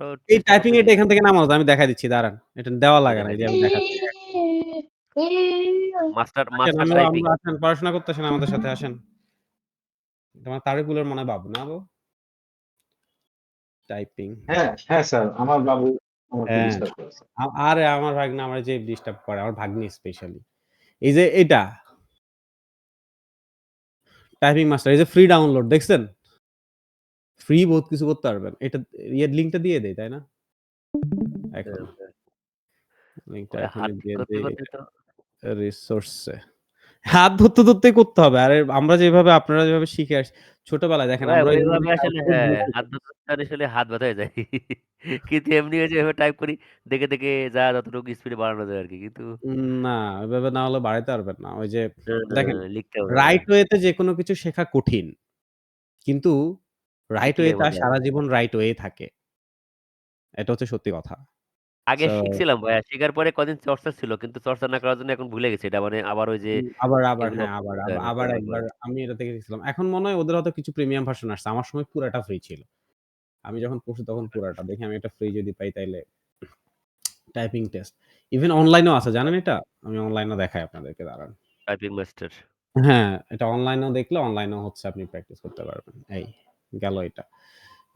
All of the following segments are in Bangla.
তো এই চেষ্টা টাইপিং করতেছি। এটা এখান থেকে নামাও। আমি দেখায় দিচ্ছি দাঁড়ান। এটা দেওয়া লাগে না। এই যে আমি দেখাচ্ছি। মাস্টার আসেন মাস্টার আমরা টাইপিং। আমরা আসেন পড়াশোনা করতে আসেন আমাদের সাথে আসেন। তোমার তারিকুলের মনে হয় বাবু না গো? টাইপিং। হ্যাঁ, হ্যাঁ স্যার। আমার বাবু আমাকে হ্যাঁ। ডিস্টার্ব করেছে। আরে আমার ভাগ্না আমারে যে ডিস্টার্ব করে, আমার ভাগ্নি স্পেশালি। এই যে এটা টাইপিং মাস্টার এই যে ফ্রি ডাউনলোড দেখছেন? ফ্রি বহুত কিছু করতে পারবেন। এটা ইয়ের লিঙ্কটা দিয়ে দেই, তাই না? এখন লিঙ্কটা ওই হাত এখনই দিয়ে করতে, দেই করতে এটা তো রিসোর্সে। হাত ধরতে, ধরতেই করতে হবে। আরে আমরা যেভাবে আপনারা যেভাবে শিখে ছোটবেলায় দেখেন ভাই আমরা ওইভাবে ইংরেজিতে আসলে আউটপুট হ্যাঁ, দিয়ে হাত ধরতে আসলে হাত ব্যথা হয়ে যায়। কিন্তু এমনি ওই যে এভাবে টাইপ করি দেখে, দেখে যা যতটুকু স্পিড বাড়ানো যায় আরকি। কিন্তু না, ওইভাবে না হলে বাড়াইতে পারবেন না। ওই যে হ্যাঁ, দেখেন হ্যাঁ, লিখতে হবে ভাই। রাইট ওয়েতে যেকোনো কিছু শেখা কঠিন। কিন্তু রাইট শিখলে ওয়েতে মজা। সারা জীবন রাইট ওয়ে থাকে। এটা হচ্ছে সত্যি কথা। আগে সো শিখছিলাম ভাইয়া। শিখার পরে কদিন চর্চা ছিল। কিন্তু চর্চা না করার জন্য এখন ভুলে গেছি। এটা মানে আবার ওই যে আবার এগুলো হ্যাঁ, আবার হ্যাঁ, আবার করা লাগবে। একবার আমি এটা থেকে গেছিলাম। এখন মনে হয় ওদের হয়তো কিছু প্রিমিয়াম ভার্সন আসছে। আমার সময় পুরাটা ফ্রি ছিল। আমি যখন পড়ছি তখন পুরাটা। দেখি আমি এটা ফ্রি যদি পাই তাইলে টাইপিং টেস্ট। ইভেন অনলাইনেও আছে জানেন এটা? আমি অনলাইনেও দেখাই আপনাদেরকে দাঁড়ান। Typing master. হ্যাঁ, এটা অনলাইনেও দেখলে অনলাইনেও হচ্ছে আপনি প্র্যাকটিস করতে পারবেন। এই গেল এটা।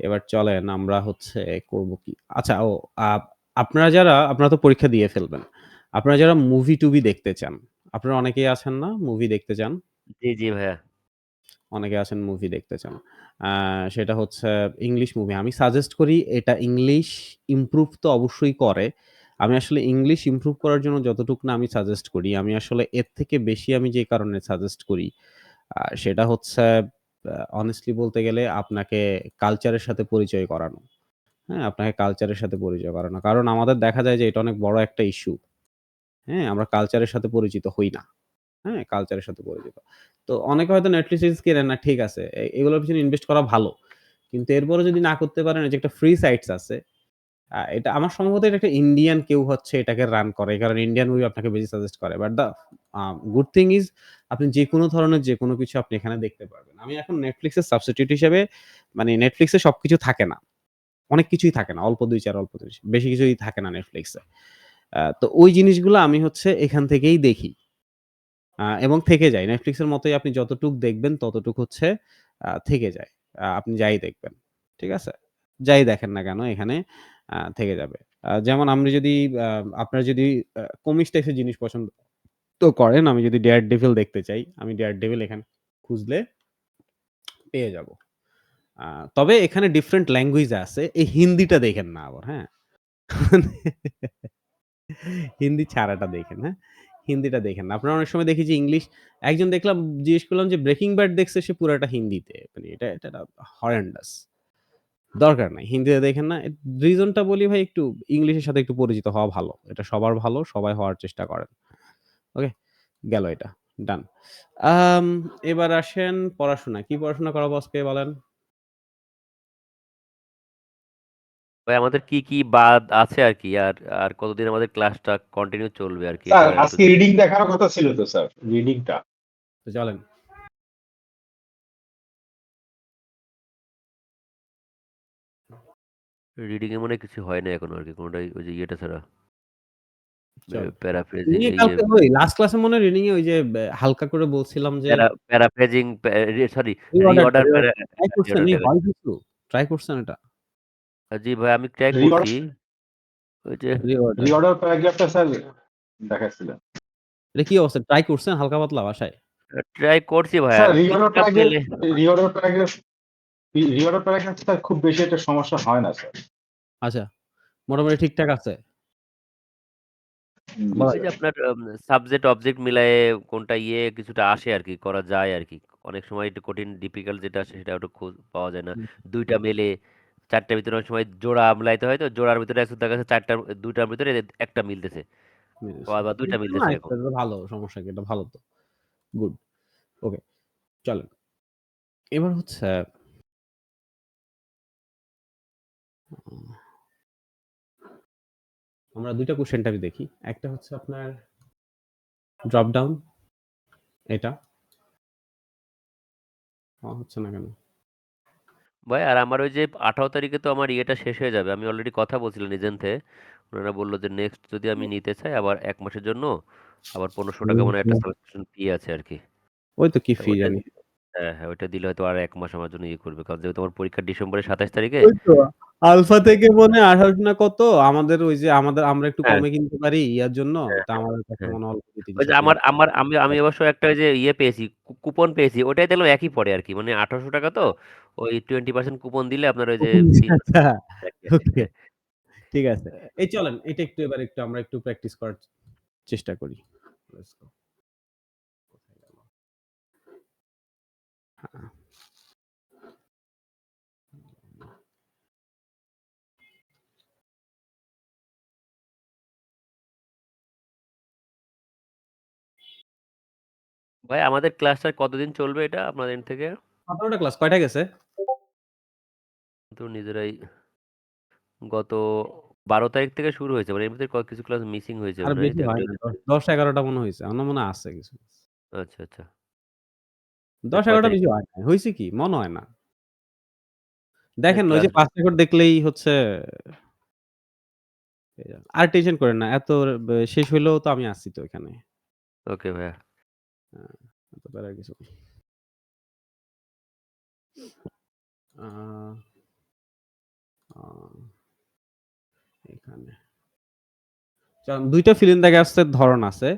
এবার চলেন আমরা হচ্ছে করব কি? আচ্ছা আ আপনারা তো পরীক্ষা দিয়ে ফেলবেন। আপনারা যারা মুভি-টুভি দেখতে চান, আপনারা অনেকেই আছেন না মুভি দেখতে চান? জি, জি ভাইয়া। অনেকে আছেন মুভি দেখতে চান। আ সেটা হচ্ছে ইংলিশ মুভি। আমি সাজেস্ট করি এটা ইংলিশ ইমপ্রুভ তো অবশ্যই করে। আমি আসলে ইংলিশ ইমপ্রুভ করার জন্য যতটুক না আমি সাজেস্ট করি, আমি আসলে এর থেকে বেশি আমি যে কারণে সাজেস্ট করি, সেটা হচ্ছে honestly বলতে গেলে আপনাকে কালচারের সাথে পরিচয় করানো। হ্যাঁ? আপনাকে কালচারের সাথে পরিচয় করানো। কারণ আমাদের দেখা যায় যে এটা অনেক বড় একটা ইস্যু। হ্যাঁ? আমরা কালচারের সাথে পরিচিত হই না। হ্যাঁ? কালচারের সাথে পরিচিত। তো অনেকে হয়তো Netflix সিরিজ কেনে না, ঠিক আছে। এগুলোর পিছনে ইনভেস্ট করা ভালো। কিন্তু এরপরেও যদি না করতে পারেন, এই যে একটা ফ্রি সাইটস আছে। এটা আমার সম্ভবত এটা একটা ইন্ডিয়ান কেউ হচ্ছে এটাকে রান করে। কারণ ইন্ডিয়ান মুভি আপনাকে বেশি সাজেস্ট করে। But the good thing is আপনি যেকোনো ধরনের যেকোনো কিছু আপনি এখানে দেখতে পারবেন। আমি এখন Netflix এর সাবস্টিটিউট হিসেবে মানে Netflix এ সবকিছু থাকে না। অনেক কিছুই থাকে না। অল্প ২-৪ অল্প ২ বেশি কিছুই থাকে না Netflix এ। তো ওই জিনিসগুলা আমি হচ্ছে এখান থেকেই দেখি। এবং থেকে যায়। Netflix এর মতোই আপনি যতটুক দেখবেন ততটুক হচ্ছে থেকে যায়। আপনি যাই দেখবেন। ঠিক আছে? যাই দেখেন না কেন এখানে থেকে যাবে। যেমন আমি যদি আ আপনার যদি কমিক্স টাইপের জিনিস পছন্দ করেন, আমি যদি 'Daredevil' দেখতে চাই, আমি 'Daredevil' এখানে খুঁজলে পেয়ে যাব। আ তবে এখানে ডিফারেন্ট ল্যাঙ্গুয়েজ আছে। এই হিন্দিটা দেখেন না আবার, হ্যাঁ? হিন্দি ছাড়াটা দেখেন, হ্যাঁ? হিন্দিটা দেখেন না। আপনারা অনেক সময় দেখি যে ইংলিশ একজন দেখলাম জিজ্ঞেস করলাম যে 'ব্রেকিং ব্যাড' দেখছে সে পুরাটা হিন্দিতে। মানে এটা হরেন্ডাস। দরকার নাই। হিন্দিতে দেখেন না। রিজনটা বলি ভাই একটু ইংলিশের সাথে একটু পরিচিত হওয়া ভালো। এটা সবার ভালো, সবাই হওয়ার চেষ্টা করেন। ওকে? গেল এটা। ডান। আম এবার আসেন পড়াশোনা। কি পড়াশোনা করাবো আজকে বলেন? ভাই আমাদের কি, কি বাদ আছে আরকি? আর কতদিন আমাদের ক্লাসটা কন্টিনিউ চলবে আরকি এটা স্যার একটু আজকে যদি রিডিং দেখার কথা ছিল তো স্যার, রিডিংটা। তো চলেন। রিডিং এ মনে হয় কিছু হয় নাই এখনো আরকি কোনটাই ওই যে ইয়েটা ছাড়া। চল। প্যারাফ্রেজিং রিডিং এ এই যে কালকে ওই লাস্ট ক্লাসে মনে হয় রিডিং এ ওই যে হালকা করে বলছিলাম যে প্যারাফ্রেজিং সরি রিঅর্ডারটা রিঅর্ডার ট্রাই করছেন? রিঅর্ডার এই টা হয় কিছু? ট্রাই করছেন এটা? জি ভাই আমি ট্রাই রিঅর্ডার করছি। ওই যে রিঅর্ডার। রিঅর্ডার প্যারাগ্রাফটা স্যার দেখাচ্ছিলেন। এটা কি অবস্থা? ট্রাই করছেন হালকা পাতলা বাসায়? ট্রাই করছি ভাইয়া। স্যার রিঅর্ডার ঠিকঠাক প্যারাগ্রাফ পেলে reorder paragraph reorder paragraph sir খুব বেশি একটা সমস্যা হয় না স্যার। আচ্ছা, মোটামুটি ঠিকঠাক আছে। জি ওই বলা যে স্যার। আপনার সাবজেক্ট অবজেক্ট মিলায়ে কোনটা কিছুটা আসে আরকি, করা যায় আরকি। অনেক সময় একটু কঠিন ডিফিকাল্ট যেটা আসে সেটা একটু পাওয়া যায় না। হুম, ২ টা মেলে ৪ টার ভিতরে অনেক সময় জোড়া মিলাইতে হয় তো জোড়ার ভিতরে আছে দেখা যাচ্ছে ৪ টার ২ টার ভিতরে ১ টা মিলতেছে। বুঝেছি। বা ২ টা না মিলতেছে এটা এখন। তো ভালো, সমস্যা কি? এটা ভালো তো। গুড। ওকে, চলেন। এবার হচ্ছে উম আমরা ২ টা কোয়েশ্চেন টাইপ দেখি। একটা হচ্ছে আপনার ড্রপ ডাউন এটা। হচ্ছে না কেন? ভাই আর আমার ওই যে 18 তারিখে তো আমার ইয়েটা শেষ হয়ে যাবে, আমি অলরেডি কথা বলছিলাম নিজেনতে। ওনারা বললো যে নেক্সট যদি আমি নিতে চাই আবার 1 মাসের জন্য আবার 1500 টাকা মানে একটা সাবস্ক্রিপশন ফি আছে আর কি। ওই তো কি তা ফি ওইটা জানি। হ্যাঁ হ্যাঁ, ওইটা দিলে হয়তো আর 1 মাস আমার জন্য ইয়ে করবে, কারণ যেহেতু আমার পরীক্ষা ডিসেম্বরের 27 তারিখে। ওই তো আলফা তো থেকে মনে হয় 18 না কত আমাদের ওই যে আমরা একটু হ্যাঁ কমে কিনতে পারি ইয়ার জন্য। হ্যাঁ তা আমাদের কাছে হ্যাঁ, মনে হলো যে ওই যে 300 আমার আমার আমি আমি অবশ্য একটা ওই যে ইয়ে পেয়েছি, কুপন পেয়েছি, ওটাই দেখলাম একই পড়ে আর কি, মানে 1800 টাকা তো ওই 20% কুপন দিলে আপনার ওই যে ফি আচ্ছা, একই আর কি। ওকে, হ্যাঁ ঠিক আছে। এই চলেন এটা একটু এবার আমরা একটু প্র্যাকটিস করার চেষ্টা করি। Let's go. কোথায় গেল? হ্যাঁ। ভাই, আমাদের ক্লাসটা কতদিন চলবে এটা আপনাদের end থেকে? ১৭টা ক্লাস কয়টা গেছে? তো নিজেরাই গত 12 তারিখ থেকে শুরু হয়েছে, মানে এর ভিতরে কিছু ক্লাস মিসিং হয়েছে আর মনে হয়, বেশি এক হয় দুই না। দিন। ১০-১১টা মনে হইছে। আমার মনে হয় আছে কিছু। আচ্ছা আচ্ছা। ১০-১১টা কয় তারিখ? বেশি হয় নাই। হইছে কি? মনে হয় না। দেখেন না ওই ক্লাস। যে ৫ রেকর্ড দেখলেই হচ্ছে আর টেনশন করেন না। এত শেষ হইলেও তো আমি আছি তো এখানে। ওকে ভাইয়া। হ্যাঁ, এত প্যারার কিছু নেই। আ আ এখানে। ২ টা ফিল ইন দ্য গ্যাপস এর ধরন আছে।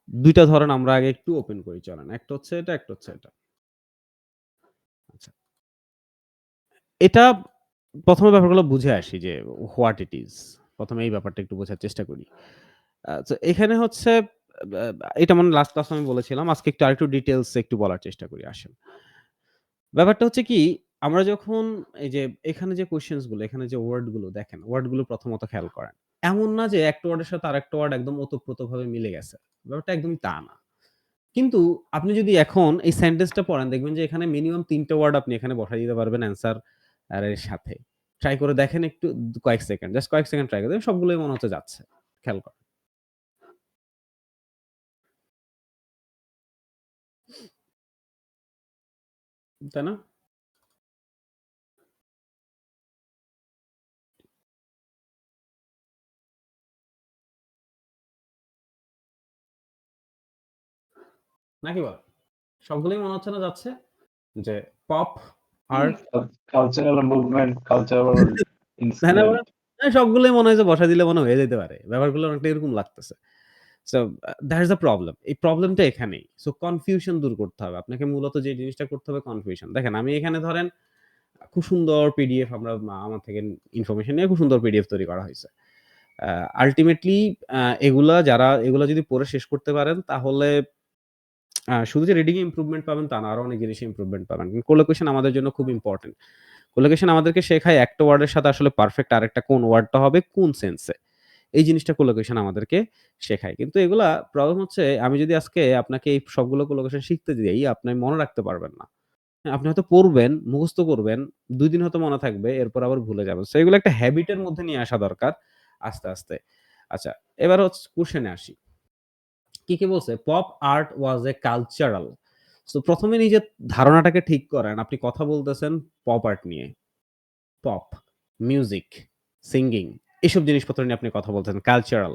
২ টা ধরন আমরা আগে একটু ওপেন করি চলেন। একটা হচ্ছে এটা, একটা হচ্ছে এটা। আচ্ছা। এটা ১ম এ ব্যাপারগুলো বুঝে আসি যে হোয়াট ইট ইস। ১ম এ এই ব্যাপারটা একটু বোঝার চেষ্টা করি। তো এখানে হচ্ছে এটা মানে লাস্ট ক্লাসে আমি বলেছিলাম। আজকে একটু আরেকটু ডিটেইলস এ একটু বলার চেষ্টা করি আসেন। ব্যাপারটা হচ্ছে কি আমরা যখন এই যে এখানে যে কোয়েশ্চেনস গুলো, এখানে যে ওয়ার্ড গুলো দেখেন, ওয়ার্ড গুলো প্রথমত খেয়াল করেন। এমন না যে একটা ওয়ার্ডের সাথে আরেকটা ওয়ার্ড একদম ওতপ্রোতভাবে মিলে গেছে। ব্যাপারটা একদমই তা না। কিন্তু আপনি যদি এখন এই সেন্টেন্সটা পড়েন দেখবেন যে এখানে মিনিমাম ৩ টা ওয়ার্ড আপনি এখানে বসায় দিতে পারবেন অ্যান্সার এর সাথে। ট্রাই করে দেখেন একটু কয়েক সেকেন্ড। জাস্ট কয়েক সেকেন্ড ট্রাই করে দেখবেন সবগুলোই মনে হচ্ছে যাচ্ছে। খেয়াল করেন। তাই না? নাকি বলেন? সবগুলোই মনে হচ্ছে না যাচ্ছে? যে pop, art cultural movement, cultural তাই না ইনসিডেন্ট। বলেন? সবগুলোই মনে হয় যে বসায় দিলে মনে হয়ে যেতে পারে। ব্যাপারগুলো অনেকটা এরকম লাগতেছে। So that is the problem. এই প্রবলেমটা এখানেই। সো কনফিউশন দূর করতে হবে। আপনাকে মূলত যে জিনিসটা করতে হবে কনফিউশন। দেখেন আমি এখানে ধরেন খুব সুন্দর পিডিএফ আমার থেকে ইনফরমেশন নিয়ে খুব সুন্দর পিডিএফ তৈরি করা হইছে। আ আল্টিমেটলি এগুলা যদি পড়ে শেষ করতে পারেন তাহলে শুধু যে রিডিং এ ইমপ্রুভমেন্ট পাবেন তা না, আরো অনেক জিনিসে ইমপ্রুভমেন্ট পাবেন। কোলোকেশন আমাদের জন্য খুব ইম্পোর্টেন্ট। কোলোকেশন আমাদেরকে শেখায় একটা ওয়ার্ডের সাথে আসলে পারফেক্ট আরেকটা কোন ওয়ার্ডটা হবে কোন সেন্সে। এই জিনিসটা কোলোকেশন আমাদেরকে শেখায়। কিন্তু এগুলা প্রবলেম হচ্ছে আমি যদি আজকে আপনাকে এই সবগুলো কোলোকেশন শিখতে দেই, আপনি মনে রাখতে পারবেন না। হ্যাঁ, আপনি হয়তো পড়বেন, মুখস্থ করবেন, ২ দিন হয়তো মনে থাকবে, এরপর আবার ভুলে যাবেন। সো এগুলো একটা হ্যাবিট এর মধ্যে নিয়ে আসা দরকার আস্তে, আস্তে। আচ্ছা, এবার হচ্ছে কোয়েশ্চেন এ আসি। কি বলছে? Pop art was a cultural. So ১ম এ নিজের ধারণাটাকে ঠিক করেন। আপনি কথা বলতেছেন পপ আর্ট নিয়ে। পপ, মিউজিক, সিঙ্গিং এসব জিনিসপত্র নিয়ে আপনি কথা বলতেছেন। কালচারাল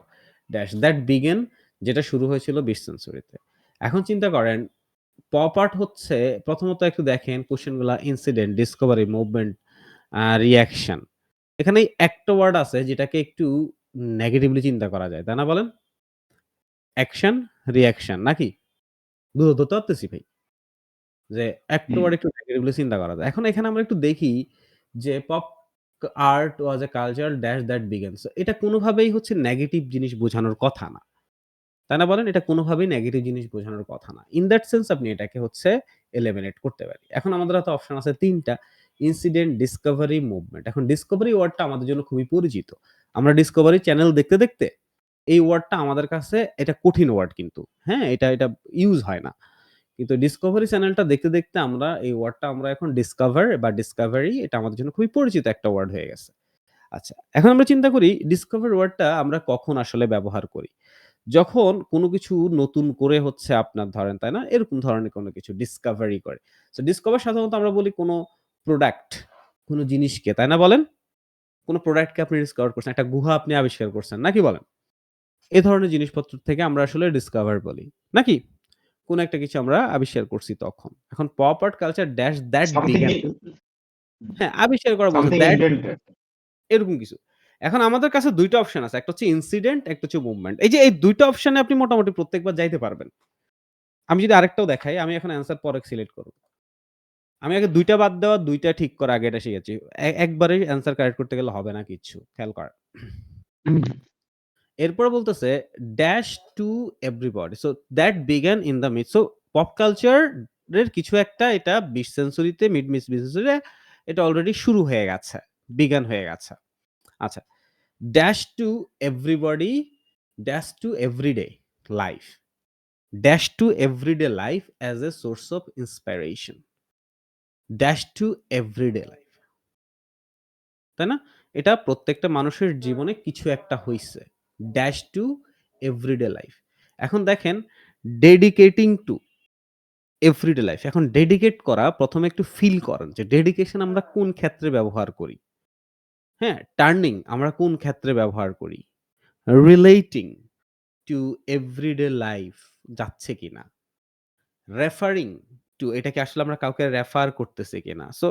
দ্যাট বিগেন যেটা শুরু হয়েছিল ২০ সেঞ্চুরিতে। এখন চিন্তা করেন পপ আর্ট হচ্ছে প্রথমত একটু দেখেন কোয়েশ্চেন গুলা ইনসিডেন্ট, ডিসকভারি, মুভমেন্ট, রিঅ্যাকশন। এখানে একটা ওয়ার্ড আছে যেটাকে একটু নেগেটিভলি চিন্তা করা যায়। তাই না বলেন? অ্যাকশন, রিঅ্যাকশন নাকি? বুঝতে তো পারতেছি ভাই। যে একটা হুম। ওয়ার্ড একটু নেগেটিভলি চিন্তা করা যায়। এখন এখানে আমরা একটু দেখি যে pop art was a cultural dash that began. So এটা কোনভাবেই হচ্ছে নেগেটিভ জিনিস বোঝানোর কথা না। তাই না বলেন? এটা কোনভাবেই নেগেটিভ জিনিস বোঝানোর কথা না। ইন দ্যাট সেন্স আপনি এটাকে হচ্ছে এলিমিনেট করতে পারি। এখন আমাদের হাতে অপশন আছে ৩ টা। Incident, Discovery, movement. এখন ডিসকভারি ওয়ার্ডটা আমাদের জন্য খুবই পরিচিত। আমরা ডিসকভারি চ্যানেল দেখতে এই ওয়ার্ডটা আমাদের কাছে এটা কঠিন ওয়ার্ড কিন্তু। হ্যাঁ? এটা ইউজ হয় না। কিন্তু ডিসকভারি চ্যানেলটা দেখতে আমরা এই ওয়ার্ডটা আমরা এখন ডিসকভার বা ডিসকভারি এটা আমাদের জন্য খুবই পরিচিত একটা ওয়ার্ড হয়ে গেছে। আচ্ছা, এখন আমরা চিন্তা করি ডিসকভার ওয়ার্ডটা আমরা কখন আসলে ব্যবহার করি? যখন কোন কিছু নতুন করে হচ্ছে আপনার ধরেন, তাই না? এরকম ধরনের কোন কিছু ডিসকভারি করে। সো ডিসকভার সাধারণত আমরা বলি কোন প্রোডাক্ট, কোন জিনিসকে, তাই না বলেন? কোন প্রোডাক্টকে আপনি ডিসকভার করছেন, একটা গুহা আপনি আবিষ্কার করছেন, নাকি বলেন? এ ধরনের জিনিসপত্র থেকে আমরা আসলে ডিসকভার বলি, নাকি? কোন একটা কিছু আমরা আবিষ্কার করছি তখন। এখন pop art culture dash that something began হ্যাঁ, আবিষ্কার করা বলছে সামথিং দ্যাট ইনভেন্টেড। এরকম কিছু। এখন আমাদের কাছে ২ টা অপশন আছে। একটা হচ্ছে ইনসিডেন্ট, একটা হচ্ছে মুভমেন্ট। এই যে এই ২ টা অপশনে আপনি মোটামুটি প্রত্যেকবার যাইতে পারবেন। আমি যদি আরেকটাও দেখাই, আমি এখন অ্যান্সার পরে সিলেক্ট করব। আমি আগে ২ টা বাদ দেওয়া, ২ টা ঠিক করা আগে এটা শিখেছি। একবারেই অ্যান্সার কারেক্ট করতে গেলে হবে না কিচ্ছু। খেয়াল করেন। এরপরে বলতেছে dash to everybody. So that began in the mid. So pop culture এর কিছু একটা এটা ২০ সেঞ্চুরিতে মিড ২০ সেঞ্চুরিতে এটা অলরেডি শুরু হয়ে গেছে। বিগ্যান হয়ে গেছে। আচ্ছা। Dash to everybody, dash to everyday life. Dash to everyday life as a source of inspiration. Dash to everyday life. তাই না? এটা প্রত্যেকটা মানুষের জীবনে কিছু একটা হইছে। Dash to everyday life. এখন দেখেন ডেডিকেটিং টু এভরিডে লাইফ। এখন ডেডিকেট করা ১ম এ একটু ফিল করেন যে ডেডিকেশন আমরা কোন ক্ষেত্রে ব্যবহার করি। হ্যাঁ? টার্নিং আমরা কোন ক্ষেত্রে ব্যবহার করি। রিলেটিং টু এভরিডে লাইফ যাচ্ছে কিনা। রেফারিং টু এটা কি আসলে আমরা কাউকে রেফার করতেছি কিনা। সো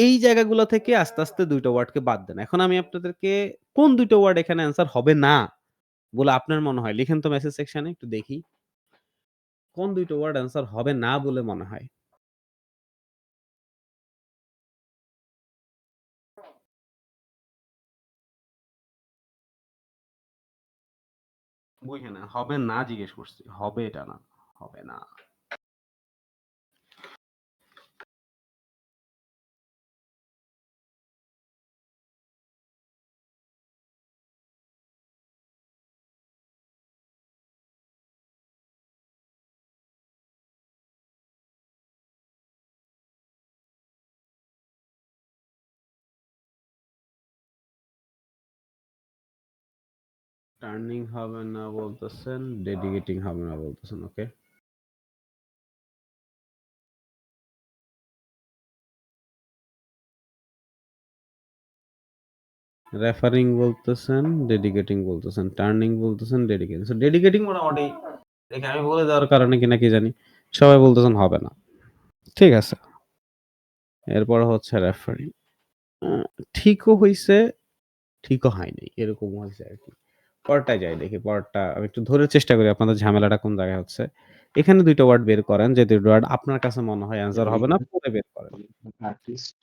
এই জায়গাগুলো থেকে আস্তে ২ টা ওয়ার্ডকে বাদ দেন। এখন আমি আপনাদেরকে কোন ২ টা ওয়ার্ড এখানে অ্যান্সার হবে না বলে আপনার মনে হয়? লিখেন তো মেসেজ সেকশনে একটু দেখি। কোন ২ টা ওয়ার্ড অ্যান্সার হবে না বলে মনে হয়? ওইখানে হবে না জিজ্ঞেস করছি। হবে এটা না। হবে না। টার্নিং হবে না বলতেছেন, ডেডিকেটিং হবে না বলতেছেন। ওকে। রেফারিং বলতেছেন, ডেডিকেটিং বলতেছেন, টার্নিং বলতেছেন, ডেডিকেটিং। সো ডেডিকেটিং মোটামুটি দেখি আমি বলে দেওয়ার কারণে কিনা কি জানি। সবাই বলতেছেন হবে না। ঠিক আছে। এরপর হচ্ছে রেফারিং। আ ঠিকও হইছে, ঠিকও হয় নাই। এরকম হইছে আরকি। পরেরটায় যাই দেখি। পরেরটা আমি একটু ধরে চেষ্টা করি আপনাদের ঝামেলাটা কোন জায়গায় হচ্ছে। এখানে ২ টা ওয়ার্ড বের করেন যে ২ টা ওয়ার্ড আপনার কাছে মনে হয় অ্যান্সার হবে না, পরে বের করেন। আর্টিস্ট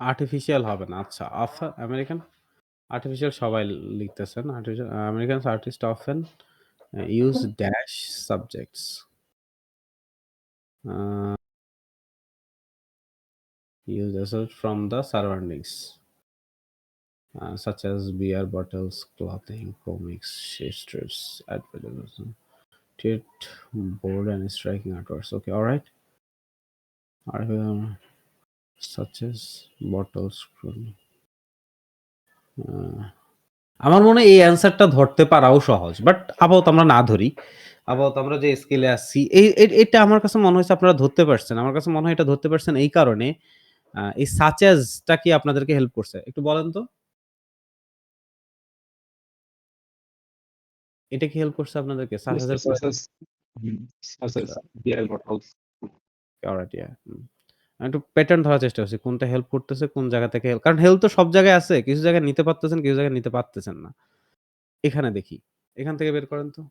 আর্টিফিশিয়াল হবে না। আচ্ছা, আমেরিকান আর্টিফিশিয়াল সবাই লিখতেছেন। Artificial Americans artist often use dash subjects. Uh use assets from the surroundings, such as beer bottles, clothing, comics, shape strips, advertisements, tweet, board, and striking artworks. Okay, all right. Such as bottles, আমার মনে হয় এই অ্যান্সারটা ধরতে পারাও সহজ। বাট আপাতত আমরা না ধরি। আপাতত আমরা যে স্কেলে আছি এটা আমার কাছে মনে হইছে আপনারা ধরতে পারছেন। আমার কাছে মনে হয় এটা ধরতে পারছেন এই কারণে এই such as টা কি আপনাদেরকে হেল্প করছে? একটু বলেন তো? এটা কি হেল্প করছে আপনাদেরকে? such as এর পরে সাকসেস ডিআই নট হাউস alright, yeah. আমি একটু প্যাটার্ন ধরার চেষ্টা করছি। কোনটা হেল্প করতেছে, কোন জায়গা থেকে কারণ হেল্প তো সব জায়গায় আছে। কিছু জায়গায় নিতে পারতেছেন, কিছু জায়গায় নিতে পারতেছেন না। এখানে দেখি। এখান থেকে বের করেন তো।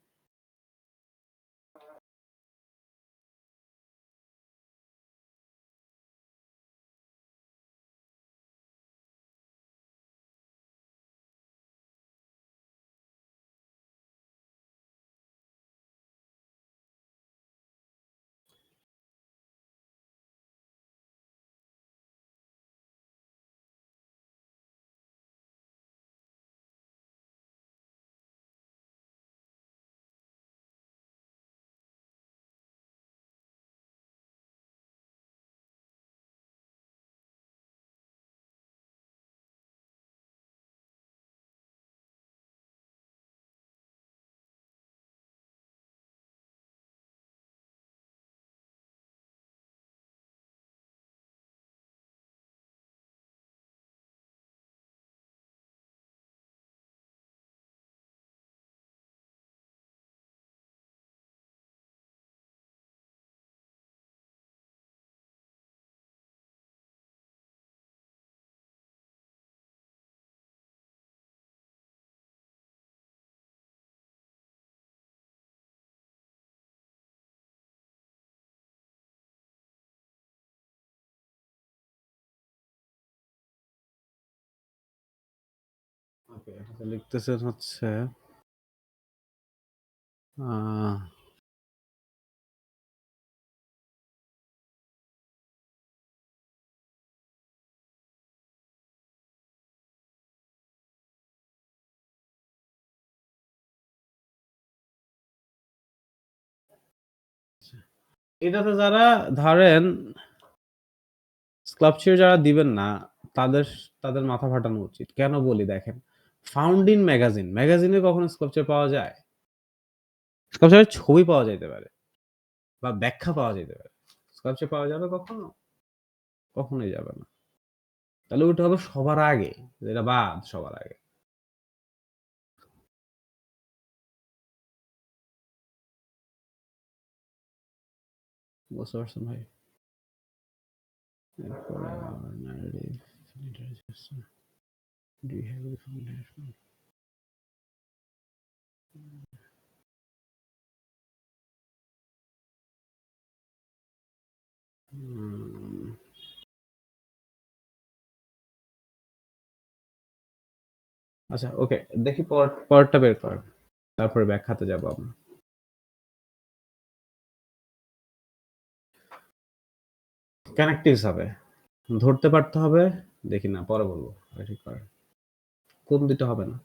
ওকে, এটাতে লিখতেছেন হচ্ছে আ এটাতে যারা ধরেন স্কাল্পচার যারা দিবেন না, তাদের তাদের মাথা ফাটানো উচিত। কেন বলি দেখেন, ফাউন্ড ইন ম্যাগাজিন। ম্যাগাজিনে কখনো স্কাল্পচার পাওয়া যায়? স্কাল্পচারের ছবি পাওয়া যাইতে পারে বা ব্যাখ্যা পাওয়া যাইতে পারে। স্কাল্পচার পাওয়া যাবে কখনো? কখনোই যাবে না। তাহলে ওটা হবে সবার আগে। যেটা বাদ সবার আগে। বুঝতে পারছেন ভাই? এরপরে narrative, do you have a foundation? হুম। আচ্ছা, ওকে। দেখি পরেরটা বের করেন। তারপরে ব্যাখ্যাতে যাবো আমরা। কানেক্টিভস হবে। ধরতে পারতে হবে। দেখি না, পরে বলবো। আগে ঠিক করেন। কোন ২ টা হবে না?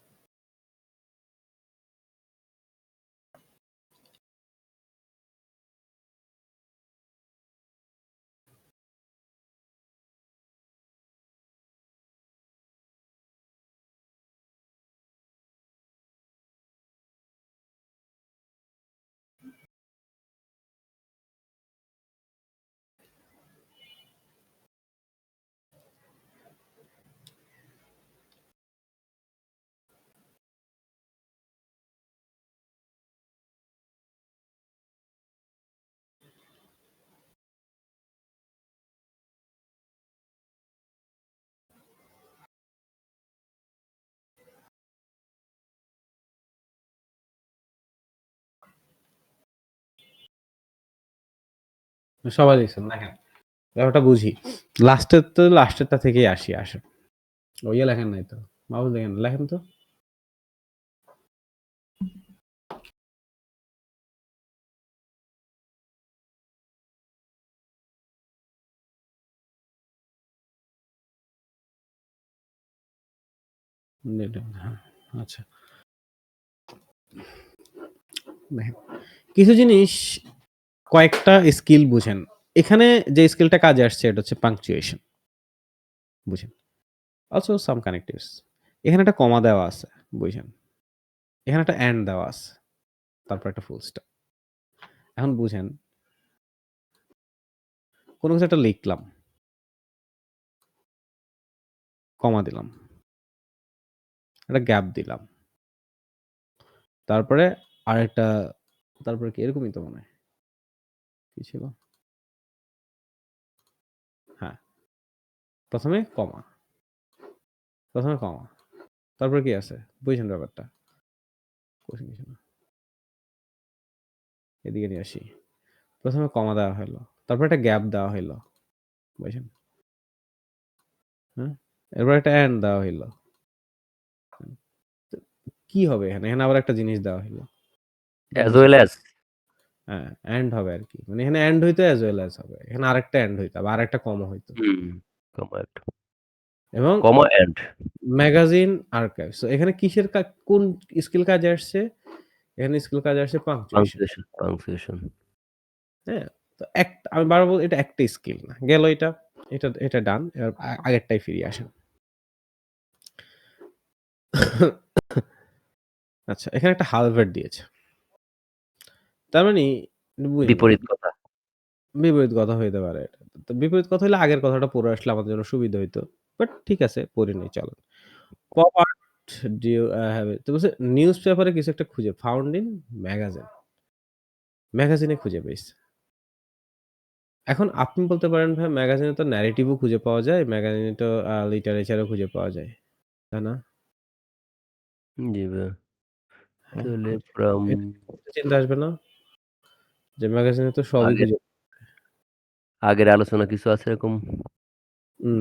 সবাই লিখছেন দেখেন। ব্যাপারটা বুঝি। লাস্টেরটা থেকেই আসে। ইয়ে লেখেন নাই তো। মাহফুজ লেখেন, লেখেন তো। হ্যাঁ, আচ্ছা। দেখেন, কিছু জিনিস কয়েকটা স্কিল বুঝেন। এখানে যে স্কিলটা কাজে আসছে এটা হচ্ছে পাংচুয়েশন। বুঝেন? Also some connectives. এখানে একটা কমা দেওয়া আছে। বুঝেন। এখানে একটা এন্ড দেওয়া আছে। তারপর একটা ফুল স্টপ। এখন বুঝেন, কোন কিছু একটা লিখলাম, কমা দিলাম, একটা গ্যাপ দিলাম। তারপরে আরেকটা তারপরে কি এরকমই তো মনে হয়। কি ছিল? হ্যাঁ, ১ম এ কমা, ১ম এ কমা। তারপরে কি আছে? বুঝেন ব্যাপারটা? কোশ্চেন কিছু না। এদিকে নিয়ে আসি। ১ম এ কমা দেওয়া হইলো। তারপর একটা গ্যাপ দেওয়া হইলো। বুঝেন? হ্যাঁ? এরপর একটা এন্ড দেওয়া হইলো। তো কি হবে এখানে? এখানে আবার একটা জিনিস দেওয়া হইলো। এটা as বুঝেন। well as হ্যাঁ, এন্ড হবে আরকি। মানে এখানে এন্ড হইতো as well as হবে। এখানে আরেকটা এন্ড হইতো, আবার আরেকটা কমা হইতো। হুম, কমা একটা এবং কমা এন্ড ম্যাগাজিন আর্কাইভ। সো এখানে কিসের কোন স্কিল কাজে আসছে? এখানে স্কিল কাজে আসছে পাংচুয়েশন। পাংচুয়েশন হ্যাঁ? তো আমি বারবার বলি এটা একটা স্কিল না। গেল এটা। এটা ডান। এবার আগেরটায় ফিরে আসেন। আচ্ছা, এখানে একটা হালভেট দিয়েছে। তার মানে বুঝেন বিপরীত কথা। বিপরীত কথা হইতে পারে এটা। তো বিপরীত কথা হইলে আগের কথাটা পড়ে আসলে আমাদের জন্য সুবিধা হইতো। বাট ঠিক আছে, পড়ি নাই চলেন। Pop art do you have তো বলছে নিউজ পেপারে কিছু একটা খুঁজে ফাউন্ড ইন ম্যাগাজিন। ম্যাগাজিনে খুঁজে পাইছে। এখন আপনি বলতে পারেন ভাই ম্যাগাজিনে তো ন্যারেটিভ ও খুঁজে পাওয়া যায়, ম্যাগাজিনে তো লিটারেচার ও খুঁজে পাওয়া যায়। তাই না? জি ভাইয়া। হ্যাঁ। তাহলে ফ্রম এটা চিন্তা আসবে না? যে ম্যাগাজিনে তো সবই আগের খুঁজে আগের আলোচনা কিছু আছে এরকম না।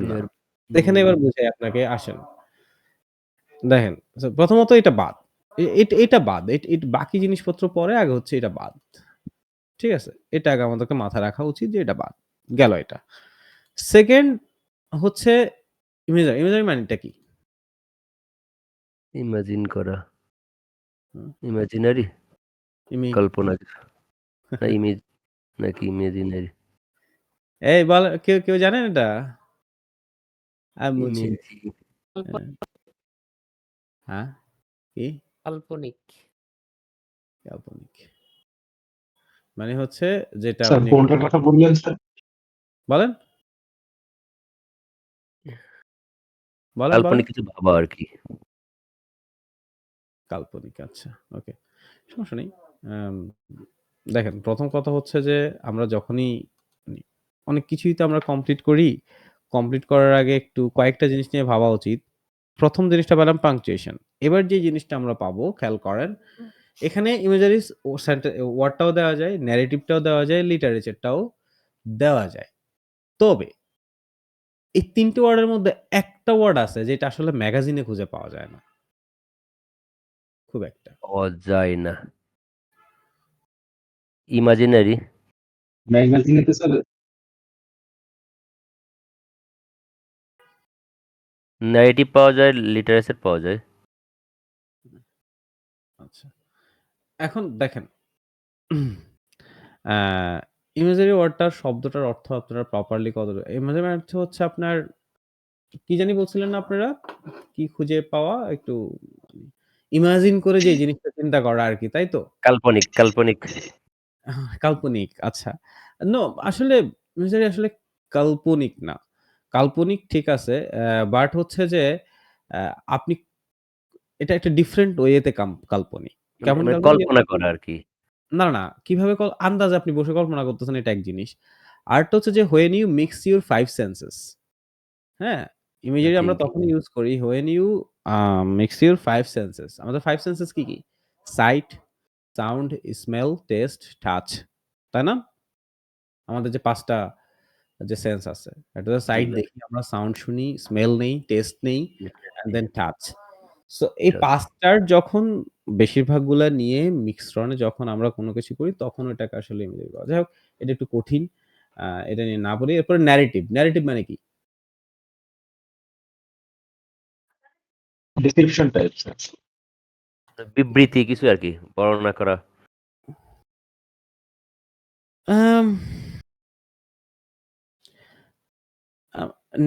বিয়ার এখানে এবার বুঝাই আপনাকে আসেন। দেখেন প্রথমত এটা বাদ। এটা বাদ। বাকি জিনিসপত্র পরে আগে হচ্ছে এটা বাদ। ঠিক আছে? এটা আগে আমাদেরকে মাথায় রাখা উচিত যে এটা বাদ। গেল এটা। 2nd হচ্ছে ইমেজারি। ইমেজারি মানেটা কি? ইমাজিন করা। হুম, ইমাজিনারি ইমি কল্পনা কিছু। না ইমেজ নাকি ইমাজিনারি? এই কেউ জানেন এটা? আমি বলছি। ইমেজি হ্যাঁ, হ্যাঁ? কি? কাল্পনিক। কাল্পনিক। মানে হচ্ছে যেটা স্যার আপনি কোনটার কথা বললেন স্যার? বলেন? বলেন, বলেন। কাল্পনিক কিছু ভাবা আরকি। কাল্পনিক আচ্ছা, ওকে। সমস্যা নেই। আম দেখেন ১ম কথা হচ্ছে যে আমরা যখনই মানে অনেক কিছুই তো আমরা কমপ্লিট করি। কমপ্লিট করার আগে একটু কয়েকটা জিনিস নিয়ে ভাবা উচিত। ১ম জিনিসটা পেলাম পাংচুয়েশন। এবার যে জিনিসটা আমরা পাবো খেয়াল করেন, এখানে ইমেজারিস ও ওয়ার্ডটাও দেওয়া যায়, ন্যারেটিভটাও দেওয়া যায়, লিটারেচারটাও দেওয়া যায়। তবে এই ৩ টে ওয়ার্ডের মধ্যে একটা ওয়ার্ড আছে যেটা আসলে ম্যাগাজিনে খুঁজে পাওয়া যায় না। খুব একটা। পাওয়া যায় না। ইমাজিনারি ম্যাগাজিনে তো স্যার ন্যারেটিভ পাওয়া যায়, লিটারেচার পাওয়া যায়। আচ্ছা। এখন দেখেন আ ইমেজারি ওয়ার্ডটার শব্দটার অর্থ আপনারা প্রপারলি ইমেজারি অর্থ হচ্ছে আপনার কি জানি বলছিলেন না আপনারা? কি খুঁজে পাওয়া? একটু ইমাজিন করে যে জিনিসটা চিন্তা করা আরকি, তাই তো? কাল্পনিক। কাল্পনিক আচ্ছা। নো আসলে ইমেজারি আসলে কাল্পনিক না। কাল্পনিক ঠিক আছে। বাট হচ্ছে যে আ আপনি এটা একটা ডিফারেন্ট ওয়ে তে কাল্পনিক। মানে কেমন মানে কাল্পনিক? কল্পনা করা আরকি। না। কিভাবে আন্দাজে আপনি বসে কল্পনা করতেছেন এটা এক জিনিস। আরেকটা হচ্ছে যে when you mix your 5 senses হ্যাঁ? ইমেজিনারি জি, আমরা জি। তখনই ইউজ করি when you mix your 5 senses আমাদের 5 senses কি? Sight, sound, smell, taste, touch. তাই না? আমাদের যে ৫ টা যে সেন্স আছে। একটা হচ্ছে জি সাইট ভাই। দেখি আমরা, সাউন্ড শুনি, স্মেল নেই, টেস্ট নেই অ্যান্ড দেন টাচ। সো এই আচ্ছা, ৫ টার যখন বেশিরভাগগুলা নিয়ে মিশ্রণে যখন আমরা কোন কিছু করি তখন ওইটাকে আসলে ইমেজিনারি বলা হয়। যাই হোক এটা একটু কঠিন। এটা নিয়ে না বলি। এরপরে ন্যারেটিভ। ন্যারেটিভ মানে কি? Description type sir. বিবৃতি কিছু আরকি। বর্ণনা করা। আম আ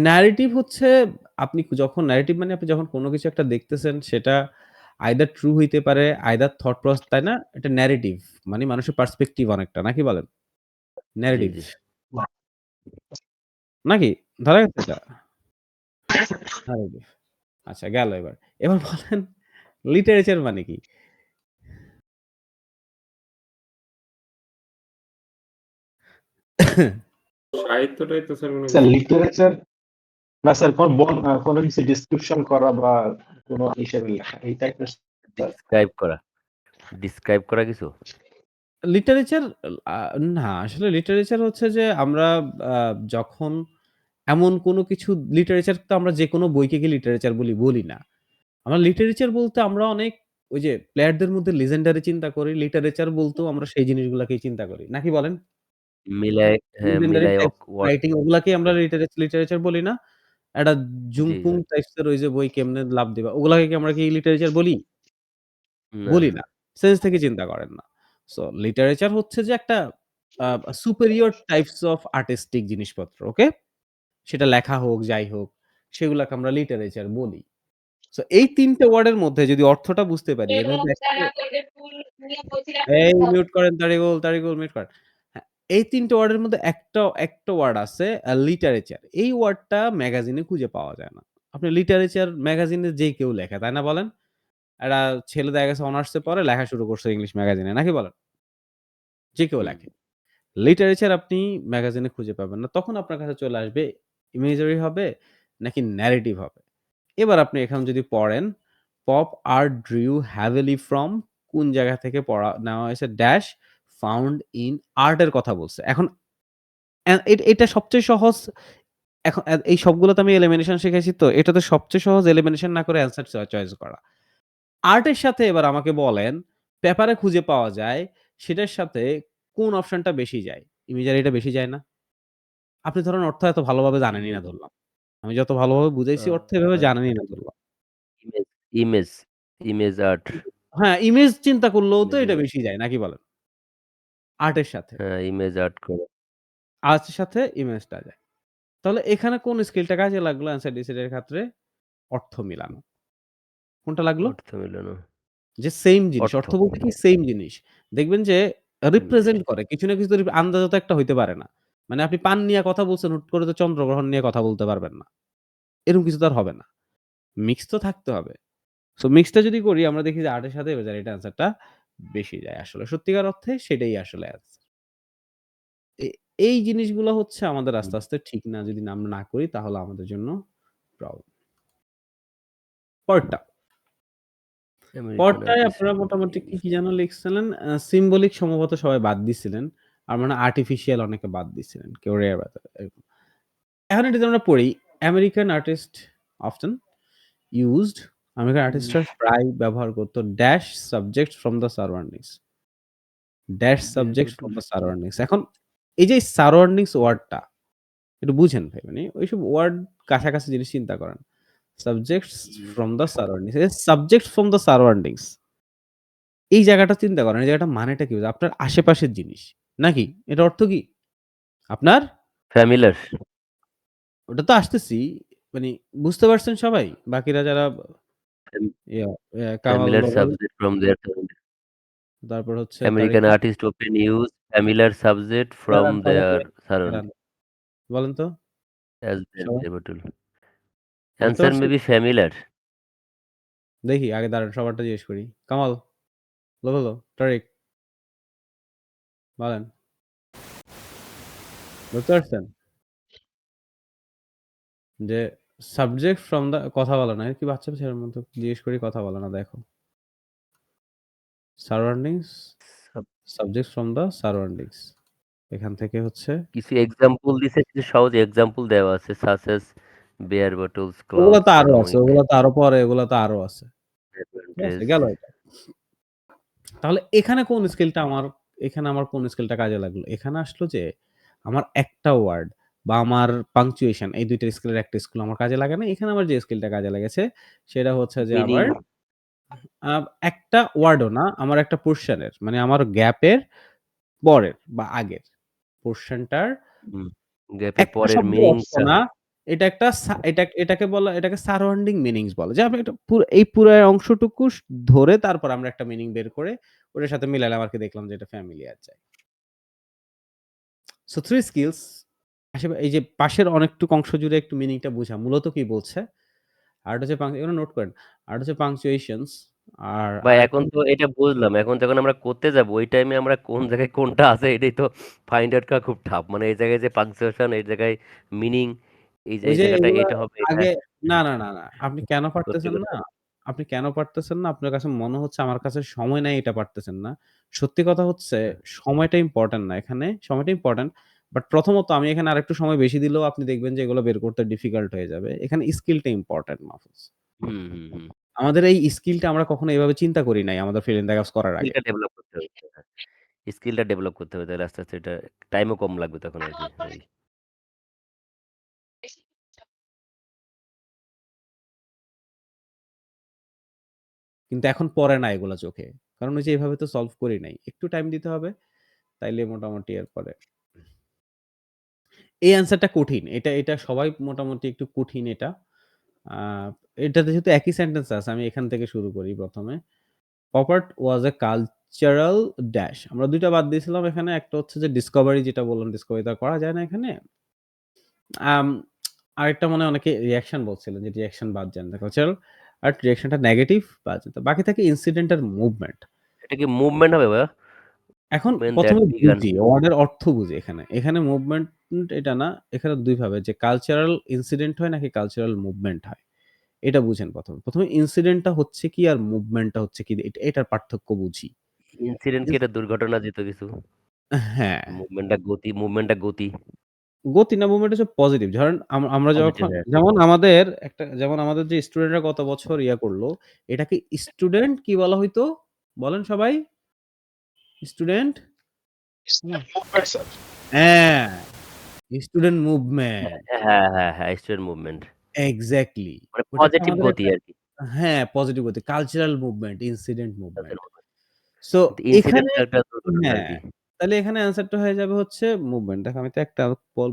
ন্যারেটিভ হচ্ছে আপনি যখন ন্যারেটিভ মানে আপনি যখন কোন কিছু একটা দেখতেছেন সেটা আইদার ট্রু হইতে পারে, আইদার থট প্রসেস, তাই না? এটা ন্যারেটিভ মানে মানুষের পার্সপেক্টিভ অনেকটা নাকি বলেন? জি, ন্যারেটিভ জি। নাকি? ধরা গেছে এটা? ন্যারেটিভ। আচ্ছা গেল এবার। এবার বলেন লিটারেচার মানে কি? সাহিত্যটাই তো স্যার মনে স্যার করি লিটারেচার না স্যার কোনো কিছু ডিসক্রিপশন করা বা কোনো হিসেবে লেখা এই টাইপের ডিসক্রাইব করা কিছু? লিটারেচার আ না আসলে লিটারেচার হচ্ছে যে আমরা আ যখন এমন কোনো কিছু লিটারেচার তো আমরা যেকোনো বইকে কি লিটারেচার বলি না। আমরা লিটারেচার বলতে আমরা অনেক ওই যে প্লেয়ারদের মধ্যে legendary চিন্তা করি। লিটারেচার বলতেও আমরা সেই জিনিসগুলাকেই চিন্তা করি। নাকি বলেন? হ্যাঁ, legendary মিলায় টাইপস ওয়ার্ড। রাইটিং ওগুলাকেই আমরা লিটারেচার বলি না? একটা জি, জুমপুং জি। টাইপস এর ওই যে বই কেমনে লাফ দিবা ওগুলাকে কি আমরা কি লিটারেচার বলি? না। বলি না। সেন্স থেকে চিন্তা করেন না। সো লিটারেচার হচ্ছে যে একটা আ superior types of artistic জিনিসপত্র। ওকে? সেটা লেখা হোক, যাই হোক, সেগুলাকে আমরা লিটারেচার বলি। সো এই ৩ টে ওয়ার্ডের মধ্যে যদি অর্থটা বুঝতে পারি, এর মধ্যে এই মিউট করেন তারিকুল মিউট করেন। হ্যাঁ, এই ৩ টে ওয়ার্ডের মধ্যে একটা ওয়ার্ড আছে লিটারেচার। এই ওয়ার্ডটা ম্যাগাজিনে খুঁজে পাওয়া যায় না। আপনি লিটারেচার ম্যাগাজিনে যে কেউ লেখে, তাই না বলেন? একটা ছেলে দেখা গেছে অনার্সে পড়ে লেখা শুরু করছে ইংলিশ ম্যাগাজিনে, নাকি বলেন? যে কেউ হুম। লেখে। লিটারেচার আপনি ম্যাগাজিনে খুঁজে পাবেন না। তখন আপনার কাছে চলে আসবে ইমেজারি হবে নাকি ন্যারেটিভ হবে। এবার আপনি এখানে যদি পড়েন, pop art drew heavily from কোন জায়গা থেকে পড়া নেওয়া হয়েছে ড্যাশ ফাউন্ড ইন আর্ট এর কথা বলছে। এখন এটা সবচেয়ে সহজ এখন এই সবগুলোতে আমি এলিমিনেশন শিখাইছি তো। এটাতে সবচেয়ে সহজ এলিমিনেশন না করে অ্যান্সার চয়েস করা। আর্টের সাথে এবার আমাকে বলেন, পেপারে খুঁজে পাওয়া যায়, সেটার সাথে কোন অপশনটা বেশি যায়? ইমেজারিটা বেশি যায় না? আপনি ধরেন অর্থ এত ভালোভাবে জানেনই না ধরলাম। আমি যত ভালোভাবে আ বুঝাইছি অর্থ এভাবে জানেনই না ধরলাম। Image, image, image art. হ্যাঁ, ইমেজ চিন্তা করলেও তো ইমেজ এটা বেশি যায় নাকি বলেন? আর্টের সাথে। হ্যাঁ, ইমেজ আর্ট করা। আর্টের সাথে ইমেজটা যায়। তাহলে এখানে কোন স্কিলটা কাজে লাগলো অ্যান্সার ডিসাইড এর ক্ষেত্রে? অর্থ মিলানো। কোনটা লাগলো? অর্থ মেলানো। যে সেইম জিনিস। অর্থ। অর্থ বলতে কি সেইম জিনিস। দেখবেন যে হুম। রিপ্রেজেন্ট করে। কিছু না কিছু তো আন্দাজও তো একটা হইতে পারে না। মানে আপনি পান নিয়ে কথা বলছেন, হুট করে তো চন্দ্রগ্রহণ নিয়ে কথা বলতে পারবেন না। এরকম কিছু তো আর হবে না। মিক্স তো থাকতে হবে। সো মিক্সটা যদি করি আমরা দেখি যে আর্টের সাথে এটা অ্যান্সারটা বেশি যায় আসলে। সত্যিকার অর্থে সেটাই আসলে অ্যান্সার। এ এই জিনিসগুলো হচ্ছে আমাদের আস্তে, আস্তে ঠিক না যদি আমরা না করি তাহলে আমাদের জন্য প্রবলেম। পরেরটা। আমেরিকান পরেরটায় আর্টিস্ট। আপনারা মোটামুটি কি যেন লিখছিলেন? সিম্বলিক সম্ভবত সবাই বাদ দিছিলেন। আর মানে আর্টিফিশিয়াল অনেকে বাদ দিছিলেন। কেউ রেয়ার বাদ এরকম। এখন এটা যদি আমরা পড়ি, American artist often used American আর্টিস্টরা প্রায় ব্যবহার করত dash subject from the surroundings. Dash subject from the surroundings. এখন এই যে সারাউন্ডিংস ওয়ার্ডটা একটু বুঝেন ভাই মানে ওইসব ওয়ার্ড কাছাকাছি জিনিস চিন্তা করেন। Subjects from the surroundings. এই সাবজেক্ট ফ্রম দ্য সারাউন্ডিংস এই জায়গাটা চিন্তা করেন। এই জায়গাটার মানেটা কি? আপনার আশেপাশের জিনিস। নাকি? এটার অর্থ কি? আপনার ফ্যামিলিয়ার। ওটা তো আসতেছি। মানে বুঝতে পারছেন সবাই? বাকিরা যারা ইয়া কামাল ফ্যামিলিয়ার বলেন, সাবজেক্ট ফ্রম দেয়ার তারপর হচ্ছে আমেরিকান তারিকুল। Artist often use familiar subject from দাঁড়ান সবাই their দাঁড়ান। surroundings বলেন তো as their সবাই pivotal. বুঝতে Answer may পারছেন? be familiar. দেখি আগে দাঁড়ান সবারটা জিজ্ঞেস করি। কামাল, বলো, তারিক বলেন। বুঝতে পারছেন? যে সাবজেক্ট ফ্রম দ্য কথা বলে না। এর কি বাচ্চা ছেলের মতো জিজ্ঞেস করি কথা বলে না দেখো। সারাউন্ডিংস সব- সাবজেক্ট ফ্রম দ্য সারাউন্ডিংস এখান থেকে হচ্ছে কিছু এক্সাম্পল দিছে, কিছু সহজ এক্সাম্পল দেওয়া আছে such as beer bottles, ওগুলা clothes, তো আরো আছে, economic ওগুলা তো আরো পরে, ওগুলা তো আরো আছে। ঠিক আছে? advantage. গেল এটা। তাহলে এখানে কোন স্কিলটা এখানে আমার কোন স্কিলটা কাজে লাগলো? এখানে আসলো যে আমার একটা ওয়ার্ড বা আমার পাংচুয়েশন এই ২ টা স্কিলের একটা স্কিল আমার কাজে লাগে না। এখানে আমার যে স্কিলটা কাজে লেগেছে সেটা হচ্ছে যে আমার Meaning, আ একটা ওয়ার্ডও না, আমার একটা পোরশনের মানে আমার গ্যাপের পরের বা আগের পোরশনটার গ্যাপের একটা পরের শব্দের অর্থ মিনিংটা না, এটা একটা এটাকে সারাউন্ডিং মিনিংস বলে। যে আমরা এটা এই পুরা অংশটুকু ধরে তারপর আমরা একটা মিনিং বের করে ওটার সাথে মিলালাম আরকি দেখলাম যে এটা ফ্যামিলিয়ার যায়। সো 3 স্কিলস এই যে পাশের অনেকটুকু অংশ জুড়ে একটু মিনিংটা বুঝা। মূলত কি বলছে? আরেকটা হচ্ছে এগুলো নোট করেন। আরেকটা হচ্ছে পাংচুয়েশনস আর ভাই আরেকটা এখন তো এটা বুঝলাম। এখন যখন আমরা করতে যাব ওই টাইমে আমরা কোন জায়গায় কোনটা আছে এটাই তো ফাইন্ড আউট করা খুব টাফ। মানে এই জায়গায় যে পাংচুয়েশন, এই জায়গায় মিনিং, ওই এই যে জায়গাটা এগুলা এটা হবে এটা। আগে না। আপনি কেন সত্যি পারতেছেন কথা। না? আপনি কেন পারতেছেন না? আপনার কাছে মনে হচ্ছে আমার কাছে সময় নাই এটা পারতেছেন না। সত্যি কথা হচ্ছে সময়টা ইম্পোর্টেন্ট না এখানে। সময়টা ইম্পোর্টেন্ট। বাট প্রথমত আমি এখানে আরেকটু সময় বেশি দিলেও আপনি দেখবেন যে এগুলো বের করতে ডিফিকাল্ট হয়ে যাবে। এখানে স্কিলটা ইম্পোর্টেন্ট মাহফুজ। হুম। আমাদের এই স্কিলটা আমরা কখনো এভাবে চিন্তা করি নাই আমাদের ফিল ইন দ্য গাপস করার আগে। স্কিলটা ডেভেলপ করতে হবে। স্কিলটা ডেভেলপ করতে হবে। তাহলে আস্তে এটা টাইমও কম লাগবে তখন আরকি। এই। কিন্তু এখন পড়ে না এগুলা চোখে। কারণ ওই যে এভাবে তো সলভ করি নাই। একটু টাইম দিতে হবে। তাইলে মোটামুটি এরপরে এই অ্যান্সারটা কঠিন। এটা সবাই মোটামুটি একটু কঠিন এটা। আ এটাতে যেহেতু একই সেন্টেন্স আছে, আমি এখান থেকে শুরু করি ১ম এ। পপার্ট ওয়াস a কালচারাল ড্যাশ। আমরা ২ টা বাদ দিয়েছিলাম এখানে। একটা হচ্ছে যে ডিসকভারি যেটা বললাম, ডিসকভারি তো আর করা যায় না এখানে। আম আরেকটা মনে হয় অনেকে রিঅ্যাকশন বলছিলেন যে রিঅ্যাকশন বাদ যান। কালচারাল আর রিঅ্যাকশনটা নেগেটিভ বাদ যেত। বাকি থাকে ইনসিডেন্ট আর মুভমেন্ট। এটা কি মুভমেন্ট হবে ভাইয়া? এখন when ১ম that এ began বুঝি, ওয়ার্ডের অর্থ বুঝি এখানে। এখানে মুভমেন্ট এটা না, এখানে ২ ভাবে যে কালচারাল ইনসিডেন্ট হয় নাকি কালচারাল মুভমেন্ট হয়। এটা বুঝেন ১ম এ। ১ম এ ইনসিডেন্টটা হচ্ছে কি আর মুভমেন্টটা হচ্ছে কি এটার পার্থক্য বুঝি। ইনসিডেন্ট কি ইস এটা দুর্ঘটনা যেত কিছু? হ্যাঁ, মুভমেন্টটা গতি। গতি না মুভমেন্ট হচ্ছে পজিটিভ। ধরেন আমরা পজিটিভ যখন হ্যাঁ। যেমন আমাদের যে স্টুডেন্টরা গত বছর করল, এটাকে স্টুডেন্ট কি বলা হইতো? বলেন সবাই? স্টুডেন্ট? Movement sir. হ্যাঁ, স্টুডেন্ট মুভমেন্ট। হ্যাঁ, স্টুডেন্ট মুভমেন্ট। এক্সাক্টলি। মানে ওটাকে পজিটিভ আমাদের গতি একটা আরকি। হ্যাঁ, পজিটিভ গতি। কালচারাল মুভমেন্ট, ইনসিডেন্ট তাদের মুভমেন্ট। মধ্যে। সো কিন্তু ইনসিডেন্ট এখানে তো একটা দুর্ঘটনা হ্যাঁ, আরকি। তাহলে এখানে অ্যান্সারটা হয়ে যাবে হচ্ছে মুভমেন্ট। দেখো আমি তো একটা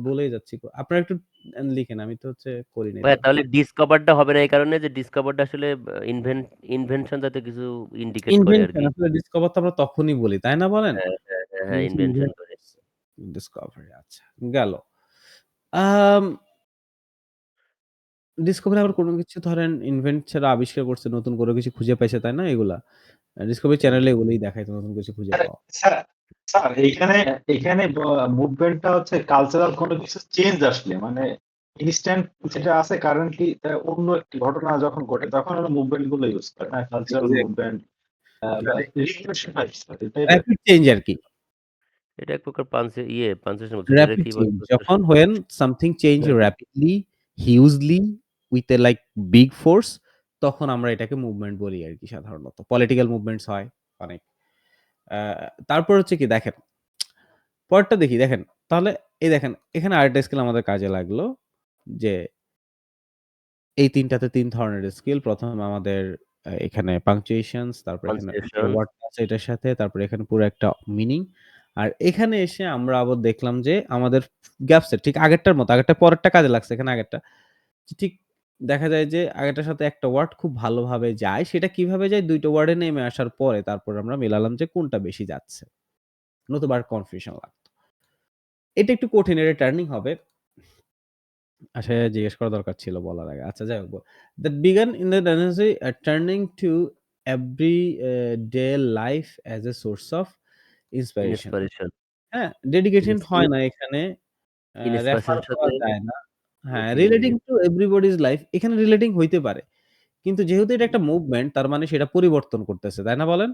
বলেই যাচ্ছি। আপনারা একটু লিখেন। আমি তো হচ্ছে করি নাই ভাইয়া তো। তাহলে ডিসকভারটা হবে না এই কারণে যে ডিসকভারটা আসলে ইনভেনশন জাতীয় কিছু ইন্ডিকেট করে ইনভেনশন আরকি। আসলে ডিসকভার তো আমরা তখনই বলি, তাই না বলেন? ইনভেনশন করে। ডিসকভারি আচ্ছা গেল। আম ডিসকভারি আবার কোন কিছু ধরেন ইনভেন্ট ছাড়া আবিষ্কার করছে, নতুন কোনো কিছু খুঁজে পাইছে, তাই না এগুলা? ডিসকভারি হুম। চ্যানেলে এগুলোই দেখাইতো নতুন কিছু খুঁজে স্যার পাওয়া। স্যার স্যার এইখানে এইখানে মুভমেন্টটা হচ্ছে কালচারাল কোনো কিছু চেঞ্জ আসলে মানে ইনস্ট্যান্ট যেটা আছে কারেন্টলি অন্য একটি ঘটনা যখন ঘটে তখন ওরা মুভমেন্ট গুলো ইউজ করে। হ্যাঁ, কালচারাল এক্সাক্টলি মুভমেন্ট মানে রিফ্রেশন হয় তাই তো? র‍্যাপিড চেঞ্জ আরকি। এটা এক প্রকার পাঞ্চুয়েশন বলতে এটা র‍্যাপিড কি বলে? চেঞ্জ যখন when something change rapidly, hugely with a like big force তখন আমরা এটাকে মুভমেন্ট বলি আরকি সাধারণত। পলিটিক্যাল মুভমেন্টস হয় অনেক। আ তারপর হচ্ছে কি দেখেন, পরেরটা দেখি দেখেন। তাহলে এই দেখেন এখানে আরেকটা স্কিল আমাদের কাজে লাগলো যে এই ৩ টাতে ৩ ধরনের স্কিল। ১ম আমাদের এখানে পাংচুয়েশনস, তারপর এখানে পাঞ্চুয়েশন, ওয়ার্ড আছে এটার সাথে, তারপরে এখানে পুরো একটা মিনিং। আর এখানে এসে আমরা আবার দেখলাম যে আমাদের গ্যাপস এর ঠিক আগেরটার মতো, আগেরটা পরেরটা কাজে লাগছে, এখানে আগেরটা। ঠিক দেখা যায় যে আগেরটার সাথে একটা ওয়ার্ড খুব ভালোভাবে যায়। সেটা কিভাবে যায় ২ টা ওয়ার্ডে নেমে আসার পরে তারপর আমরা মেলালাম যে কোনটা বেশি যাচ্ছে। নতুবা আর কনফিউশন লাগতো। এটা একটু কঠিন, এটা টার্নিং হবে। আসলে জিজ্ঞেস করা দরকার ছিল বলার আগে। আচ্ছা যাই হোক। That began in the tendency turning to every day life as a source of inspiration. Inspiration. হ্যাঁ? ডেডিকেটেড হয় ইন্স না এখানে। রেফার ইন্সপিরেশন এর করা সাথে যায় না। হ্যাঁ, গতি রিলেটিং টু এভরিবডিস লাইফ এখানে রিলেটিং হইতে পারে। কিন্তু যেহেতু এটা একটা মুভমেন্ট তার মানে সেটা পরিবর্তন করতেছে। তাই না বলেন?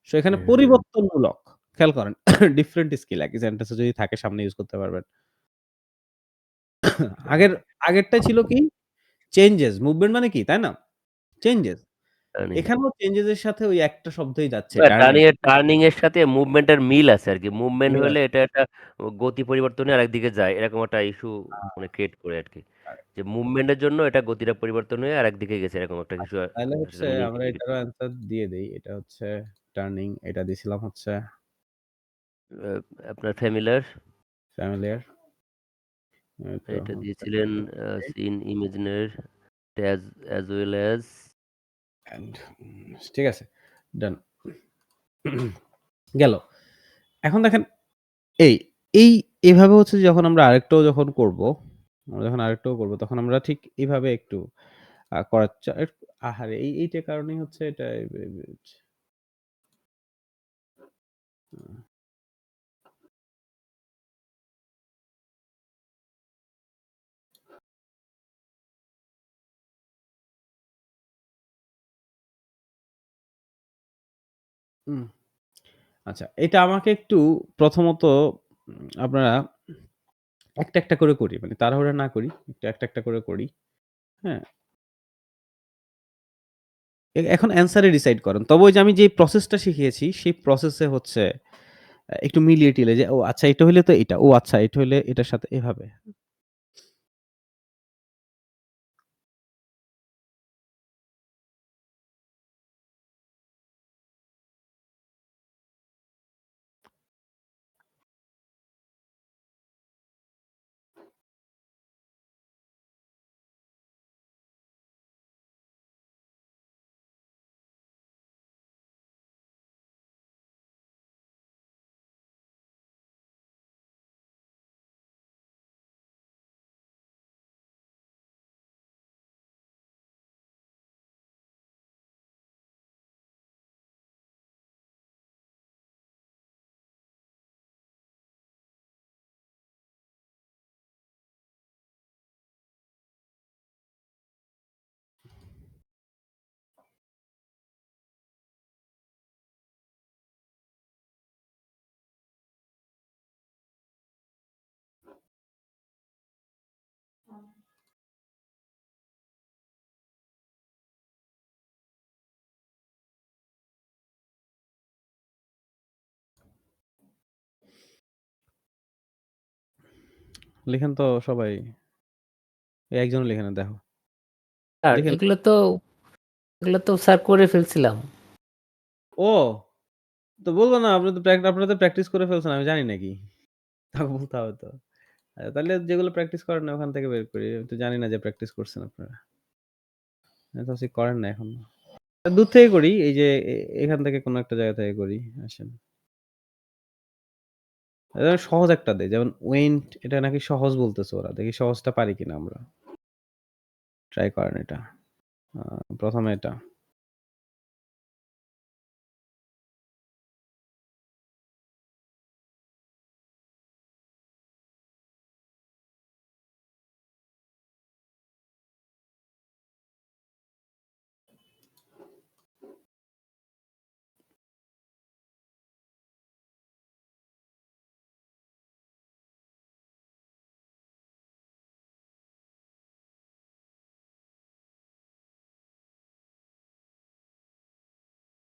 সো এখানে হুম, পরিবর্তনমূলক। খেয়াল করেন। ডিফারেন্ট স্কিল একই সেন্টেন্স এ যদি থাকে সামনে ইউজ করতে পারবেন। আগের আগেরটা ছিল কি? চেঞ্জেস। মুভমেন্ট মানে কি? তাই না? চেঞ্জেস। টার্নিং। এখানেও চেঞ্জেস এর সাথে ওই একটা শব্দই যাচ্ছে না টার্নিং। টার্নিং এর সাথে মুভমেন্ট এর মিল আছে আরকি। মুভমেন্ট মিল হলে আছে। এটা একটা গতি পরিবর্তনে আরেকদিকে যায়। এরকম একটা ইস্যু আ মানে ক্রিয়েট করে আরকি। আচ্ছা, যে মুভমেন্ট এর জন্য এটা গতিটা পরিবর্তন হয়ে আরেকদিকে গেছে এরকম একটা কিছু তাইলে হচ্ছে সেটা মিনিং আমরা ইন্ডিকেট এটারও করে। অ্যান্সার দিয়ে দেই। এটা হচ্ছে টার্নিং, এটা দিছিলাম হচ্ছে আপনার ফ্যামিলিয়ার ফ্যামিলিয়ার। এটা এটা হচ্ছে দিয়েছিলেন সিন ইমেজিনের as as well as and ঠিক আছে, ডান। গেল। এখন দেখেন এই, এই এভাবে হচ্ছে যখন আমরা আরেকটাও যখন করব, আমরা যখন আরেকটাও করব তখন আমরা ঠিক এভাবে একটু করার আহারে এইটার কারণেই হচ্ছে এটা হুম, আচ্ছা এটা আমাকে একটু প্রথমত আপনারা একটা করে করি। মানে তাড়াহুড়া না করি। একটু একটা করে করি। হ্যাঁ? এখন অ্যান্সার এ ডিসাইড করেন। তবে ওই যে আমি যে প্রসেসটা শিখিয়েছি সেই প্রসেসে হচ্ছে একটু মিলিয়ে টিলিয়ে যে ও আচ্ছা এটা হইলে তো এটা। ও আচ্ছা এটা হইলে এটার সাথে এভাবে। লিখেন তো সবাই। এই একজনও লিখে না দেখো। স্যার লিখেন। এগুলো তো স্যার করে ফেলছিলাম। ও! তো বলব না আপনি তো আপনারা তো প্র্যাকটিস করে ফেলছেন আমি জানি নাকি? তাও বলতে হবে তো। তাহলে যেগুলো প্র্যাকটিস করেন না ওখান থেকে বের করি। আমি তো জানি না যে প্র্যাকটিস করছেন আপনারা। আমি তো ভাবছি করেন না এখনো। দূর থেকে করি। এই যে এখান থেকে কোনো একটা জায়গা থেকে করি। আসেন। সহজ একটা দেই। যেমন ওয়েন্ট এটা নাকি সহজ বলতেছে ওরা। দেখি সহজটা পারি কিনা আমরা। ট্রাই করেন এটা। ১ম এ এটা।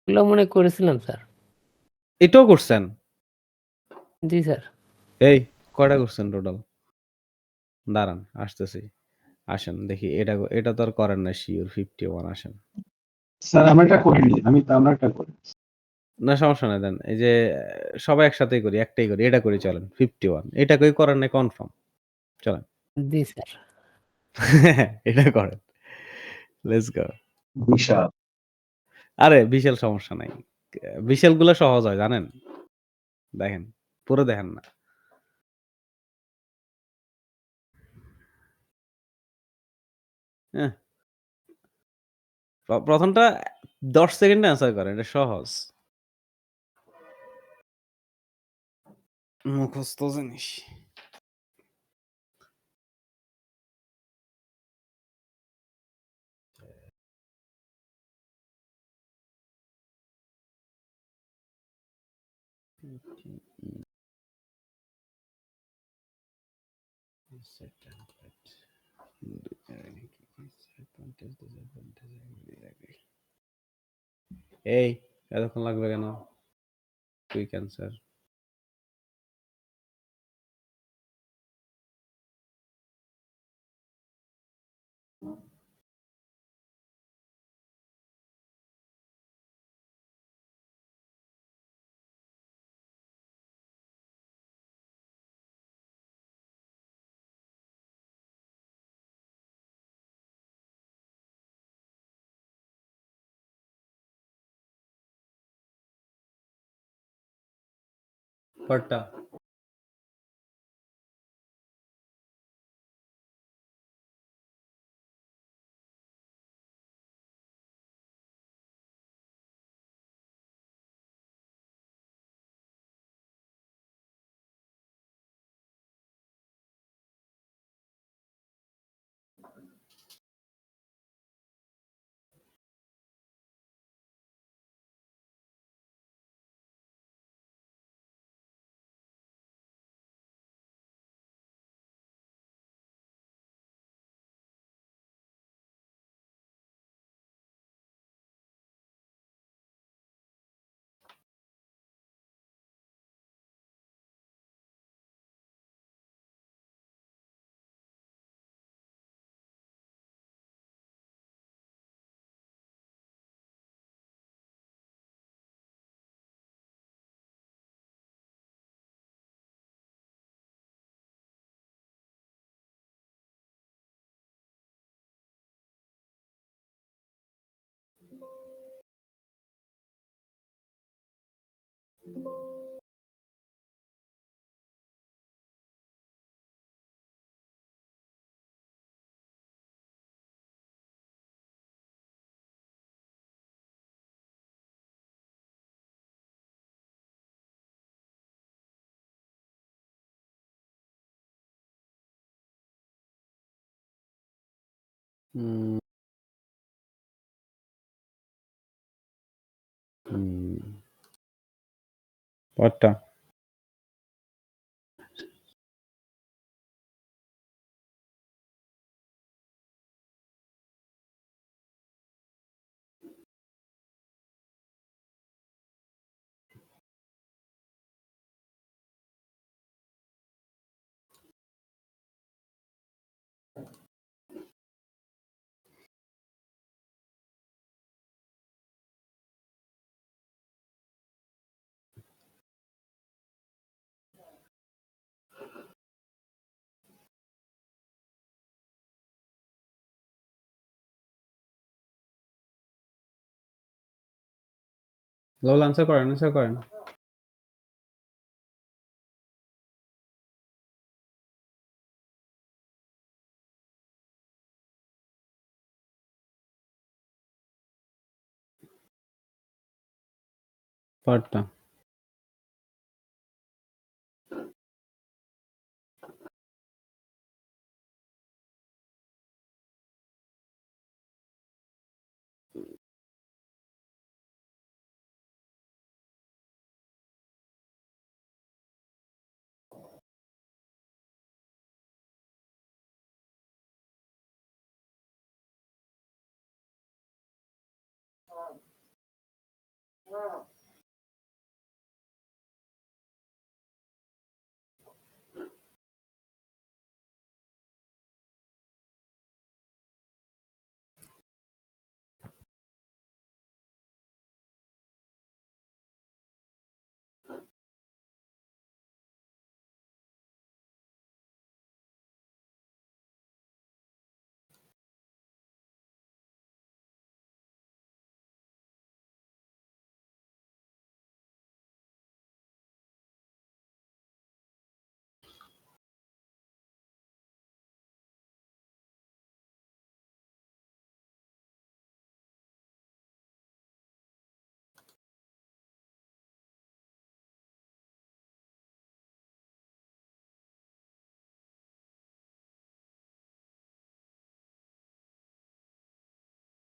এগুলো মনে করেছিলাম স্যার। এটাও করছেন? জি স্যার। এই কয়টা করছেন টোটাল? দাঁড়ান আসতেছি। আসেন দেখি এটা তো আর করেন না সিওর 51 আসেন। স্যার আমরা এটা করিনি। আমরা একটা করি। না সমস্যা নাই দেন। এই যে সবাই একসাথেই করি, একটাই করি। এটা করি চলেন 51 এটা কই করেন নাই কনফার্ম। চলেন। জি স্যার। এটা করেন। Let's go. বিশাল। আরে বিশাল সমস্যা নাই। বিশাল গুলা সহজ হয় জানেন? দেখেন। পুরো দেখেন না। হ্যাঁ? প্রথমটা ১০ সেকেন্ডে অ্যান্সার করেন। এটা সহজ। মুখস্থ জিনিস। এই এতক্ষণ লাগবে কেন? Quick answer. পার্টটা হুম, হুম, পার্টটা লাউল আনসার করেন। পার্টটা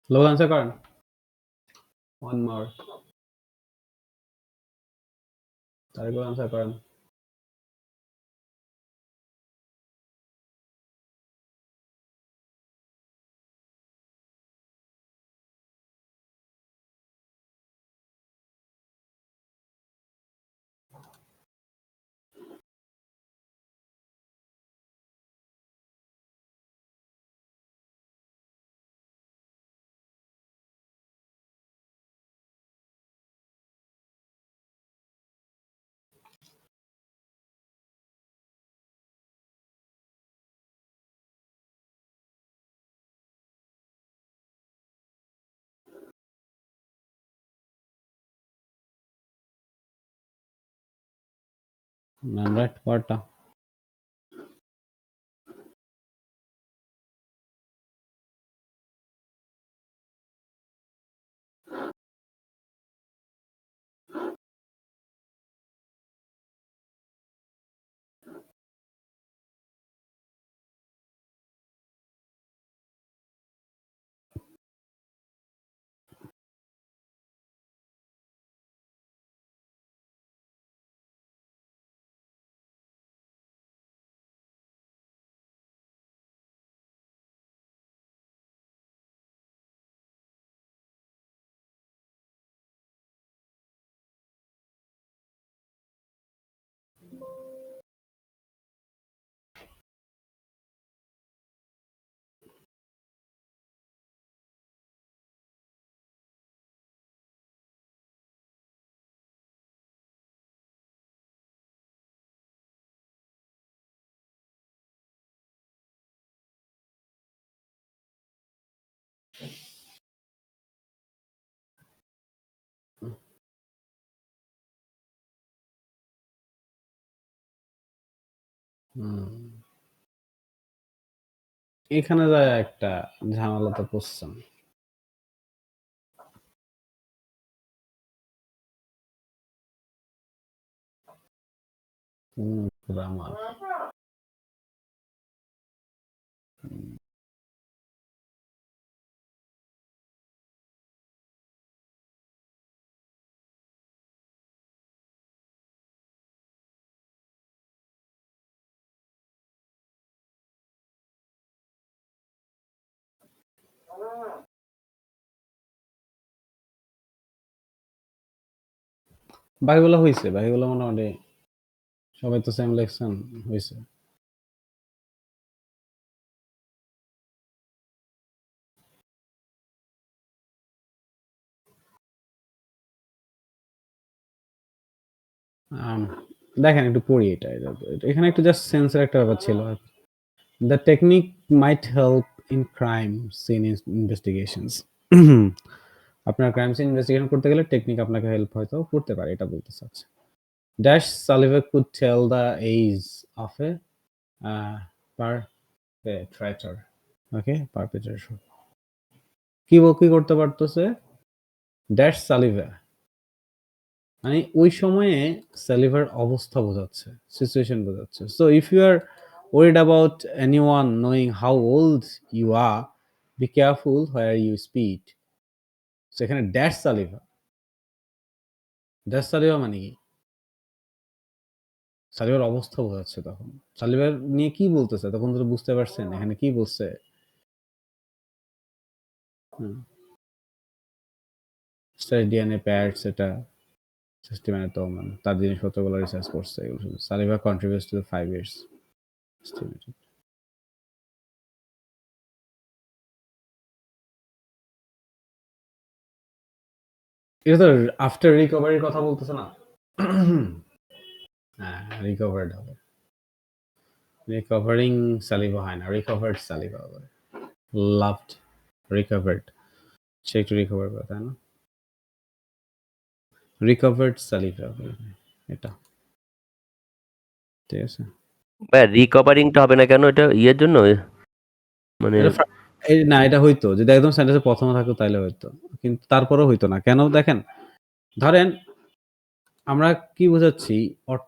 লাউল আনসার করেন। 1 more তারিকুল আনসার করেন। রাইট কোয়ারটা। এখানে যায় একটা ঝামেলাতে পড়ছেন। গ্রামার। বাকিগুলো হইছে, বাকিগুলো মোটামুটি সবাই তো সেম লেখছেন, হইছে। দেখেন একটু পড়ি এটা। এখানে একটু জাস্ট সেন্সের একটা ব্যাপার ছিল। The technique might help in crime scene investigations. আপনার ক্রাইম সিন ইনভেস্টিগেশন করতে গেলে টেকনিক আপনাকে হেল্প হয়তো করতে পারে, এটা বলতে চাচ্ছে। Dash Sullivan could tell the age of a perpetrator. Okay, perpetrator. কি করতে পারতেছে? ড্যাশ সালিভা মানে ওই সময়ে সালিভার অবস্থা বোঝাচ্ছে, সিচুয়েশন বোঝাচ্ছে। So if you are worried about anyone knowing how old you are, be careful where you speak. So এখানে ড্যাশ সালিভা, ড্যাশ সালিভা মানে কি? সালিভার অবস্থা বোঝাচ্ছে তখন। সালিভার নিয়ে কি বলতেছে তখন তো বুঝতে পারছেন এখানে কি বলছে। ডিএনএ প্যাড সেটা সিস্টেমের তো মানে তার জিনিসপত্রগুলো রিসার্চ করছে এগুলো। সালিভার কন্ট্রিবিউটস টু 5 years estimated. এটা তো আফটার রিকভারির কথা বলতেছে না? হ্যাঁ, রিকভার্ড হবে। রিকভারিং সালিভা হয় না, রিকভার্ড সালিভা হবে। Loved, recovered. সে একটু রিকভার করে, তাই না? রিকভার্ড সালিভা হবে এটা। ঠিক আছে? ভাই রিকভারিংটা হবে না কেন? এটা ইয়ের জন্য? মানে না, এটা হইতো যদি একদম সেন্টেন্সে প্রথমে থাকতো তাইলে হইতো, কিন্তু তারপরেও হইতো না। কেন দেখেন, ধরেন আমরা কি বোঝাচ্ছি অর্থ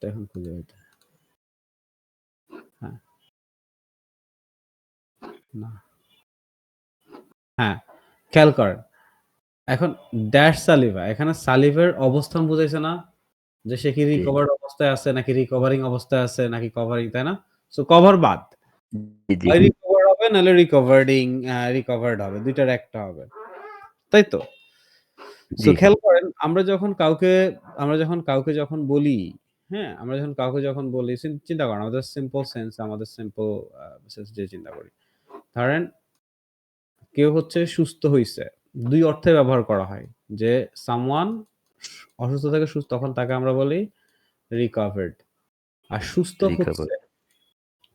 এখন খুঁজে হইতো। হ্যাঁ, না, হ্যাঁ, খেয়াল করেন এখন ড্যাশ সালিভা, এখানে সালিভের অবস্থান বুঝাইছে না যে সে কি রিকভার্ড অবস্থায় আছে নাকি রিকভারিং অবস্থায় আছে নাকি কভারিং, তাই না? সো কভার বাদ, হয় রিকভার হবে নাহলে রিকভার্ড হবে, দুইটার একটা হবে, তাই তো? সো খেয়াল করেন আমরা যখন কাউকে যখন বলি, হ্যাঁ, আমরা যখন কাউকে যখন বলি, চিন্তা করেন আমাদের সিম্পল সেন্স যে চিন্তা করি, ধরেন কেউ হচ্ছে সুস্থ হইছে, দুই অর্থে ব্যবহার করা হয়। যে সামওয়ান অসুস্থ থেকে সুস্থ, তখন তাকে আমরা বলি রিকভার্ড। আর সুস্থ হচ্ছে,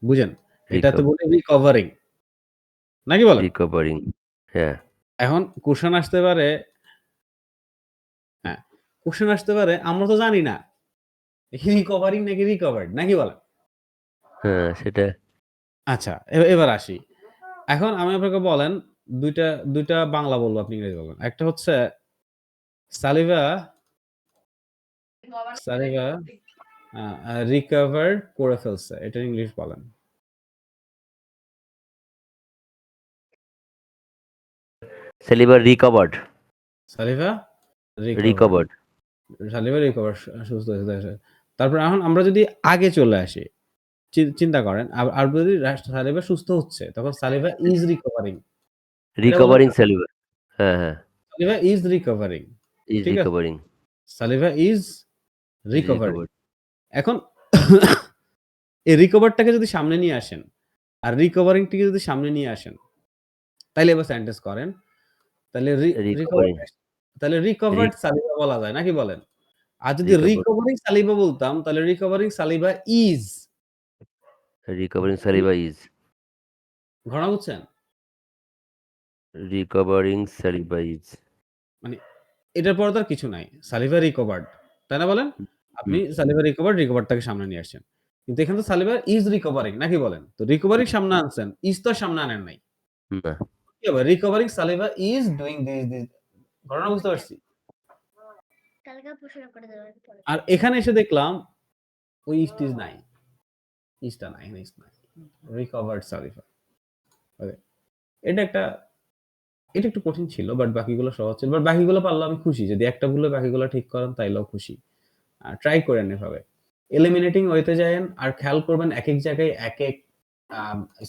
বুঝেন, এটাতে বলি রিকভারিং, নাকি বলেন? রিকভারিং, হ্যাঁ। এখন কোশ্চেন আসতে পারে, আমরা তো জানি না রিকভারিং নাকি রিকভার্ড নাকি বলেন? হ্যাঁ, সেটা। আচ্ছা, এবার আসি। এখন আমি আপনাকে বলেন ২ টা বাংলা বলবো, আপনি ইংরেজি বলবেন। একটা হচ্ছে সালিভা সালিভা রিকভার করে ফেলছে। এটার ইংলিশ বলেন। সালিভা রিকভার্ড। সালিভা রিকভার। রিকভার্ড। সালিভা রিকভার, সুস্থ হয়েছে। তারপর এখন আমরা যদি আগে চলে আসি, চিন্তা করেন আর যদি সালিভা সুস্থ হচ্ছে, তখন সালিভা ইজ রিকভারিং। এটা বলেন রিকভারিং না? সালিভা। হ্যাঁ, হ্যাঁ। সালিভা ইজ রিকভারিং। ইজ ঠিক আছে? Recovering. সালিভা is is recovering. Recovered. এখন এই রিকভারটাকে যদি সামনে নিয়ে আসেন আর রিকভারিংটাকে যদি সামনে নিয়ে আসেন, তাইলে এবার সেন্টেন্স করেন। তাহলে রিকভারিং। তাহলে রিকভার্ড সালিভা বলা যায় নাকি বলেন? আর যদি রিকভার্ড। রিকভারিং সালিভা বলতাম, তাহলে রিকভারিং সালিভা ইজ। Recovering সালিভা is. ঘটনা বুঝছেন? Recovering সালিভা is. মানে এটার পরে তো আর কিছু নাই। সালিভা রিকভার্ড। তাই না বলেন? আপনি হুম। সালিভা রিকভারটাকে সামনে নিয়ে আসছেন। কিন্তু এখানে তো সালিভা ইজ রিকভারিং নাকি বলেন? তো রিকভারিং সামনে আনছেন, ইজ তো আর সামনে আনেন নাই। না। কি হবে? Recovering সালিভা is doing this. ঘটনা বুঝতে পারছি? আর এখানে এসে দেখলাম ওই ইজ নাই। ইজটা নাই, ইজ নাই। Recovered saliva. ওকে। এটা একটু কঠিন ছিল, বাট বাকিগুলো সহজ ছিল। বাট বাকিগুলো পারলে আমি খুশি। যদি একটা ভুলে বাকিগুলো ঠিক করেন তাইলেও খুশি। ট্রাই করেন এভাবে। এলিমিনেটিং ওয়েতে যায়েন আর খেয়াল করবেন একেক জায়গায় একেক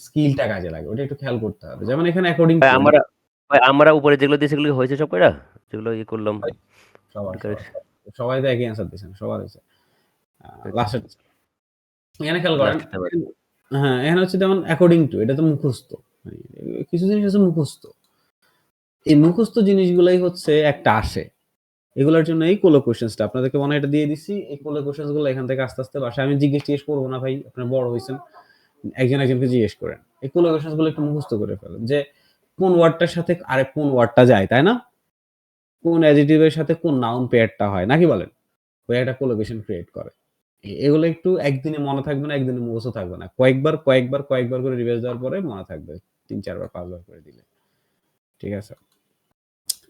স্কিলটা কাজে লাগে। ওটা একটু খেয়াল করতে হবে। যেমন এখানে অ্যাকর্ডিং ভাই টু আমরা উপরে যেগুলো দিয়ে সেগুলো হয়েছে সব কয়টা? যেগুলো ইয়ে করলাম। সবাই তো একই অ্যান্সার দিয়েছেন। সবার হয়েছে। লাস্টের এখানে খেয়াল করেন। হ্যাঁ, এখানে হচ্ছে যেমন অ্যাকর্ডিং টু, এটা তো মুখস্থ। মানে কিছু জিনিস আছে মুখস্থ। এই মুখস্থ জিনিসগুলাই হচ্ছে একটা আসে। এগুলোর জন্য এই কোলো কোশ্চেন্সটা আপনাদেরকে মনে হয় এটা দিয়ে দিছি। এই কোলো কোশ্চেন্স গুলো এখান থেকে আস্তে আস্তে বাসায় আমি জিজ্ঞেস করবো না ভাই, আপনারা বড় হয়েছেন, একজনকে জিজ্ঞেস করেন। এই কোলো কোশ্চেন্স গুলো একটু মুখস্থ করে ফেলেন যে কোন ওয়ার্ডটার সাথে আরেক কোন ওয়ার্ডটা যায়, তাই না? কোন অ্যাডজেক্টিভের সাথে কোন নাউন পেয়ারটা হয় নাকি বলেন? ওই একটা কোলোকেশন ক্রিয়েট করে। এগুলো একটু একদিনে মনে থাকবে না, একদিনে মুখস্থ থাকবে না। কয়েকবার করে রিভাইজ দেওয়ার পরে মনে থাকবে। ৩-৪ বার ৫ বার করে দিলে। ঠিক আছে?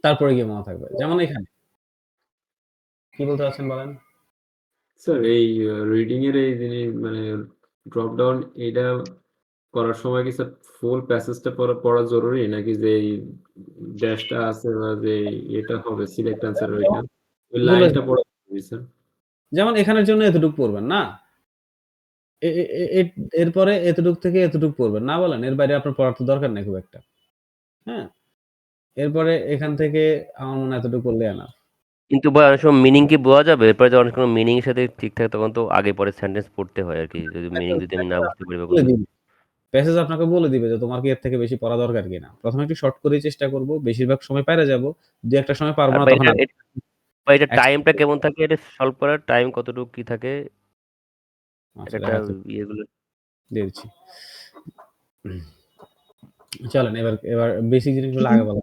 তারপরে গিয়ে মনে থাকবে। যেমন এখানে কি বলতে চাচ্ছেন বলেন? স্যার এই রিডিং এর এই জিনিস মানে ড্রপ ডাউন এটা করার সময় কি স্যার ফুল প্যাসেজটা পড়া জরুরি নাকি যে এই ড্যাশটা আছে বা যে এটা হবে সিলেক্ট অ্যান্সার ওইটা ওই লাইনটা পড়া জরুরি স্যার? যেমন এখানের জন্য এতটুকু পড়বেন না? এরপরে এতটুক থেকে এতটুক পড়বেন না বলেন? এর বাইরে আপনার পড়ার তো দরকার নাই খুব একটা। হ্যাঁ? এরপরে এখান থেকে আমার মনে হয় এতটুকু পড়লেই এনাফ। কিন্তু ভাই অনেক সময় মিনিং কি বোঝা যাবে? এরপরে যখন কোনো মিনিং এর সাথে ঠিক থাকে তখন তো আগে পরে সেন্টেন্স পড়তে হয় আরকি। যদি মিনিং যদি আমি না বুঝতে পারি বা কোনো প্যাসেজ আপনাকে বলে দিবে যে তোমার কি এর থেকে বেশি পড়া দরকার কিনা। ১ম এ একটু শর্ট করেই চেষ্টা করব। বেশিরভাগ সময় পাইরা যাব। ২-১ টা সময় পারব আর না ভাই তখন এটা টাইমটা কেমন থাকে? এটা সলভ করার টাইম কতটুকু কি থাকে? আচ্ছা, একটা দেখাচ্ছি। ইয়েগুলো দিয়ে দিচ্ছি। চলেন এবার বেসিক জিনিসগুলো আগে বলা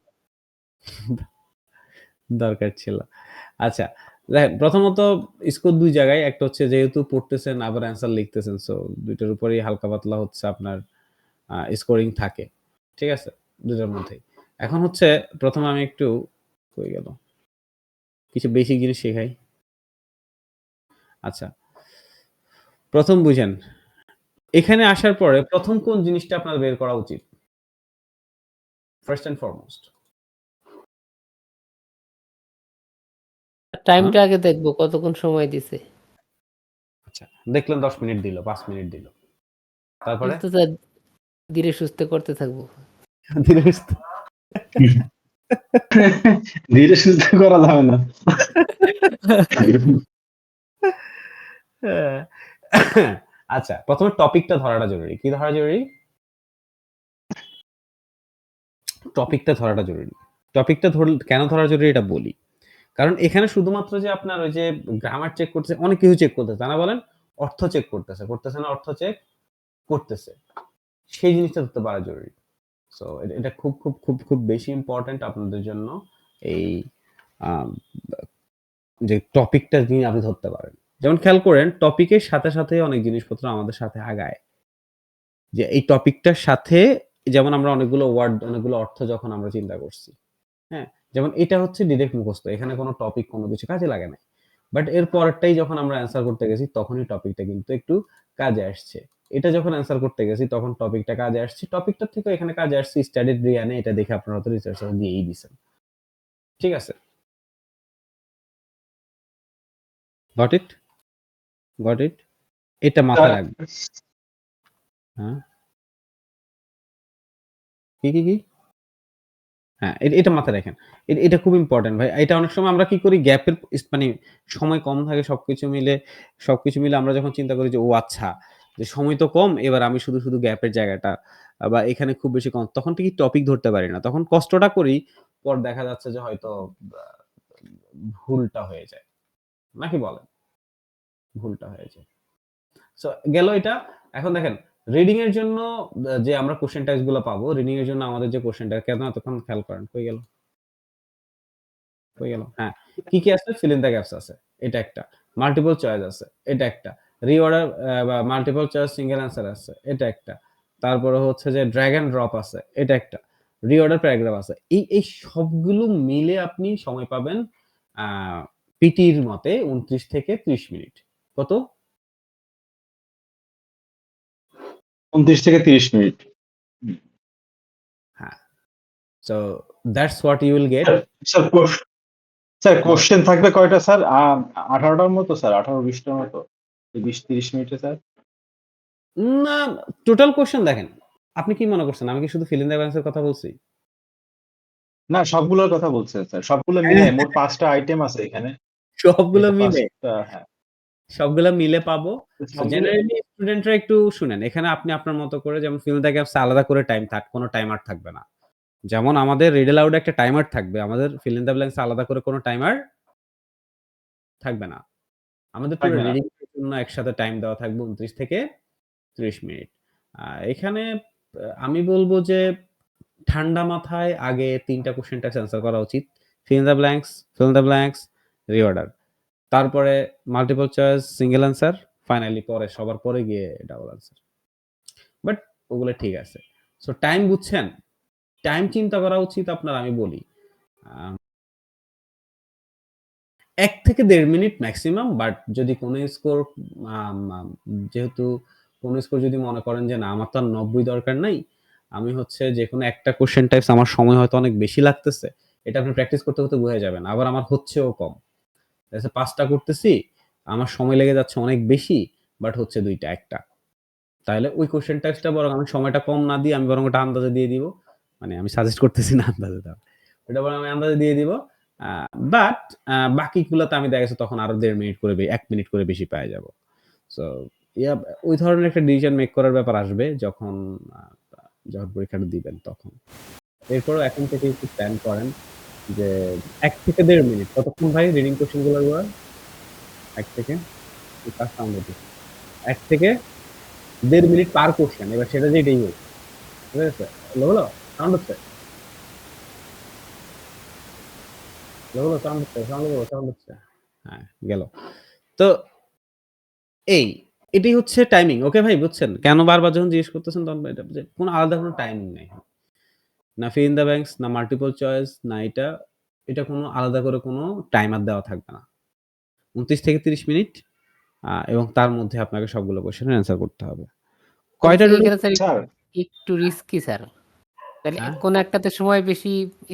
দরকার ছিল। আচ্ছা, দেখেন প্রথমত স্কোর ২ জায়গায়। একটা হচ্ছে যেহেতু পড়তেছেন আবার অ্যান্সার লিখতেছেন। সো ২ টার উপরেই হালকা পাতলা হচ্ছে আপনার স্কোরিং থাকে। ঠিক আছে? ২ টার মধ্যেই। এখন হচ্ছে ১ম আমি একটু কই গেল? কিছু বেসিক জিনিস শেখাই। আচ্ছা। ১ম বুঝেন। এখানে আসার পরে ১ম কোন জিনিসটা আপনার বের করা উচিত? First and foremost. টাইমটা আগে দেখবো কতক্ষণ সময় দিছে। আচ্ছা, দেখলেন ১০ মিনিট দিল, ৫ মিনিট দিল। তারপরে? তো স্যার ধীরে সুস্থে করতে থাকবো। ধীরে সুস্থে। ধীরে সুস্থে করা যাবে না। আচ্ছা, ১ম এ টপিকটা ধরাটা জরুরি। কি ধরা জরুরি? টপিকটা ধরাটা জরুরি। টপিকটা কেন ধরা জরুরি এটা বলি। কারণ এখানে শুধুমাত্র যে আপনার ওই যে গ্রামার চেক করতেছে, অনেক কিছু চেক করতেছে। তা না বলেন? অর্থ চেক করতেছে। করতেছে না অর্থ চেক? করতেছে। সেই জিনিসটা ধরতে পারা জরুরি। সো এটা খুব বেশি ইম্পোর্টেন্ট আপনাদের জন্য এই আ যে টপিকটা নিয়ে আপনি ধরতে পারেন। যেমন খেয়াল করেন টপিকের সাথে, সাথে অনেক জিনিসপত্র আমাদের সাথে আগায়। যে এই টপিকটার সাথে যেমন আমরা অনেকগুলো ওয়ার্ড, অনেকগুলো অর্থ যখন আমরা চিন্তা করছি। হ্যাঁ? যেমন এটা হচ্ছে ডিরেক্ট মুখস্থ। এখানে কোনো টপিক কোনো কিছু কাজে লাগে নাই। বাট এর পরেরটাই যখন আমরা অ্যান্সার করতে গেছি তখনই টপিকটা কিন্তু একটু কাজে আসছে। এটা যখন অ্যান্সার করতে গেছি তখন টপিকটা কাজে আসছে। টপিকটার থেকেও এখানে কাজে আসছে স্টাডিড রিয়ানে এটা দেখে আপনারা হয়তো রিসার্চ দিয়েই দিছেন। ঠিক আছে? Got it? Got it? এটা মাথায় রাখবেন। হ্যাঁ? কি? হ্যাঁ, এটা মাথায় রাখেন। এটা খুব ইম্পোর্টেন্ট ভাই। এটা অনেক সময় আমরা কি করি গ্যাপের মানে সময় কম থাকে সবকিছু মিলে আমরা যখন চিন্তা করি যে ও আচ্ছা, যে সময় তো কম এবার আমি শুধু গ্যাপের জায়গাটা বা এখানে খুব বেশি কম তখন ঠিকই টপিক ধরতে পারি না। তখন কষ্টটা করি পর দেখা যাচ্ছে যে হয়তো আ ভুলটা হয়ে যায়। নাকি বলেন? ভুলটা হয়ে যায়। সো গেল এটা। এখন দেখেন রিডিং এর জন্য যে আমরা কোয়েশ্চেন টাইপস গুলো পাবো, রিডিং এর জন্য আমাদের যে কোয়েশ্চেনটা কেন এতক্ষণ খেয়াল করেন? কই গেল? হয়ে গেল। হ্যাঁ, কি আছে? ফিল ইন দ্য গ্যাপস আছে। এটা একটা। মাল্টিপল চয়েস আছে। এটা একটা। রিঅর্ডার বা মাল্টিপল চয়েস সিঙ্গেল অ্যান্সার আছে। এটা একটা। তারপরে হচ্ছে যে ড্র্যাগ অ্যান্ড ড্রপ আছে। এটা একটা। রিঅর্ডার প্যারাগ্রাফ আছে। এই সবগুলো মিলে আপনি সময় পাবেন আ পিটির মতে ২৯ থেকে ৩০ মিনিট। কত? ২৯ থেকে ৩০ মিনিট। হ্যাঁ। So that's what you will get. Sir sir question থাকবে কয়টা স্যার? ১৮টার মতো স্যার, ১৮-২০টার মতো। ২০-৩০ মিনিটে স্যার। না টোটাল কোয়েশ্চেন দেখেন। আপনি কি মনে করছেন? আমি কি শুধু ফিল ইন দ্য ব্ল্যাঙ্কস এর কথা বলছি? না সবগুলোর কথা বলছেন স্যার। সবগুলো মিলে হ্যাঁ, মোট ৫ টা আইটেম আছে এখানে। সবগুলো এটা ৫ মিলে। টা হ্যাঁ। সবগুলা মিলে পাবো। সো সবগুলো জেনারেলি স্টুডেন্টরা একটু শুনেন। এখানে আপনি আপনার মতো করে যেমন ফিল দ্য গ্যাপস আলাদা করে কোনো টাইমার থাকবে না। যেমন আমাদের রিড অ্যালাউড একটা টাইমার থাকবে। আমাদের ফিল ইন দ্য ব্ল্যাঙ্কস আলাদা করে কোনো টাইমার থাকবে না। আমাদের পুরো থাকবে না। রিডিং এর জন্য একসাথে টাইম দেওয়া থাকবে ২৯ থেকে ৩০ মিনিট। এখানে আমি বলব যে ঠান্ডা মাথায় আগে ৩ টা কোয়েশ্চেন টাইপস অ্যান্সার করা উচিত। Fill in the blanks, reorder. তারপরে multiple choice, single answer, finally পরে সবার পরে গিয়ে ডাবল অ্যান্সার। বাট ওগুলো ঠিক আছে। সো টাইম বুঝছেন? টাইম চিন্তা করা উচিত আপনার আমি বলি। আ ১ থেকে ১.৫ মিনিট মেক্সিমাম বাট যদি কোন স্কোর আম আম যেহেতু কোন স্কোর যদি মনে করেন যে না আমার তো আর ৯০ দরকার নাই। আমি হচ্ছে যেকোনো একটা কোয়েশ্চেন টাইপস আমার সময় হয়তো অনেক বেশি লাগতেছে। এটা আপনি প্র্যাকটিস করতে বোঝা যাবেন। আবার আমার হচ্ছেও কম। দেখা যাচ্ছে ৫ টা করতেছি, আমার সময় লেগে যাচ্ছে অনেক বেশি বাট হচ্ছে ২ টা ১ টা। তাহলে ওই কোয়েশ্চেন টাইপসটা বরং আমি সময়টা কম না দিয়ে আমি বরং ওটা আন্দাজে দিয়ে দিব। মানে আমি সাজেস্ট করতেছি না আন্দাজে দেওয়া। ওটা বরং আমি আন্দাজে দিয়ে দিব। আ বাট বাকিগুলাতে আমি দেখা গেছে তখন আরো ১.৫ মিনিট করে ১ মিনিট করে বেশি পেয়ে যাব। সো ইয়া ওই ধরনের একটা ডিসিশন মেক করার ব্যাপার আসবে আ যখন পরীক্ষাটা দিবেন তখন। এরপরেও এখন থেকে একটু প্ল্যান করেন যে ১ থেকে ১.৫ মিনিট। কতক্ষণ ভাই রিডিং কোয়েশ্চেন গুলো করার? ১ থেকে? কার সাউন্ড হইতেছে? ১ থেকে ১.৫ মিনিট পার কোয়েশ্চেন। এবার সেটা যেটাই হোক। ঠিক আছে? হলো? সাউন্ড হচ্ছে? হলো? সাউন্ড হচ্ছে? হ্যাঁ, গেল। তো এই, এটাই হচ্ছে টাইমিং। ওকে ভাই বুঝছেন? কেন বারবার যখন জিজ্ঞেস করতেছেন তখন এটা যে কোন আলাদা কোন টাইমিং নাই। না ফিল ইন দ্য ব্ল্যাঙ্কস, না মাল্টিপল চয়েস, না এটা কোন আলাদা করে কোন টাইমার দেওয়া থাকবে না। ২৯ থেকে ৩০ মিনিট এবং তার মধ্যে আপনাকে সবগুলো কোয়েশ্চেনের অ্যান্সার করতে হবে। কিন্তু কয়টা টোটাল এখানে স্যার স্যার একটু রিস্কি স্যার। তাহলে হ্যাঁ? কোন একটাতে সময় বেশি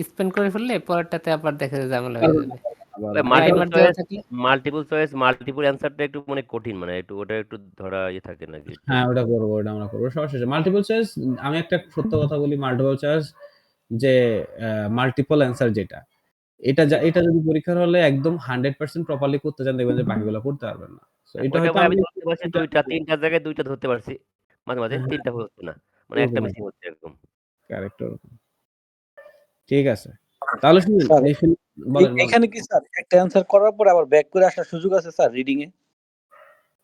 স্পেন্ড করে ফেললে পরেরটাতে আবার দেখা যায় ঝামেলা হয়ে পারবেন না, যাবে। পারবেন না। এটা মাল্টিপল চয়েস মাল্টিপল অ্যান্সারটা একটু মানে কঠিন মানে ওটা একটু ধরা থাকে নাকি একটু হ্যাঁ, ওটা আমরা করব। সমস্যা হচ্ছে মাল্টিপল চয়েস আমি একটা সত্য কথা বলি মাল্টিপল চয়েস যে মাল্টিপল অ্যান্সার যেটা, এটা যদি পরীক্ষার হলে একদম 100% প্রপারলি করতে চান দেখবেন যে বাকিগুলো করতে পারবেন না। সো এটা ওইটা হয়তো ভাই আমি আমি ধরতে পারছি ২টা ৩টা জায়গায় ২টা ধরতে পারছি। মাঝে হ্যাঁ, ৩টা হচ্ছে না। মানে একটা ওরকম মিসিং হচ্ছে এরকম। ক্যারেক্ট ওরকম। ঠিক আছে। তাহলে শুনুন স্যার এই বলেন। এখানে কি স্যার একটা অ্যান্সার করার পরে আবার ব্যাক করে আসার সুযোগ আছে sir reading a?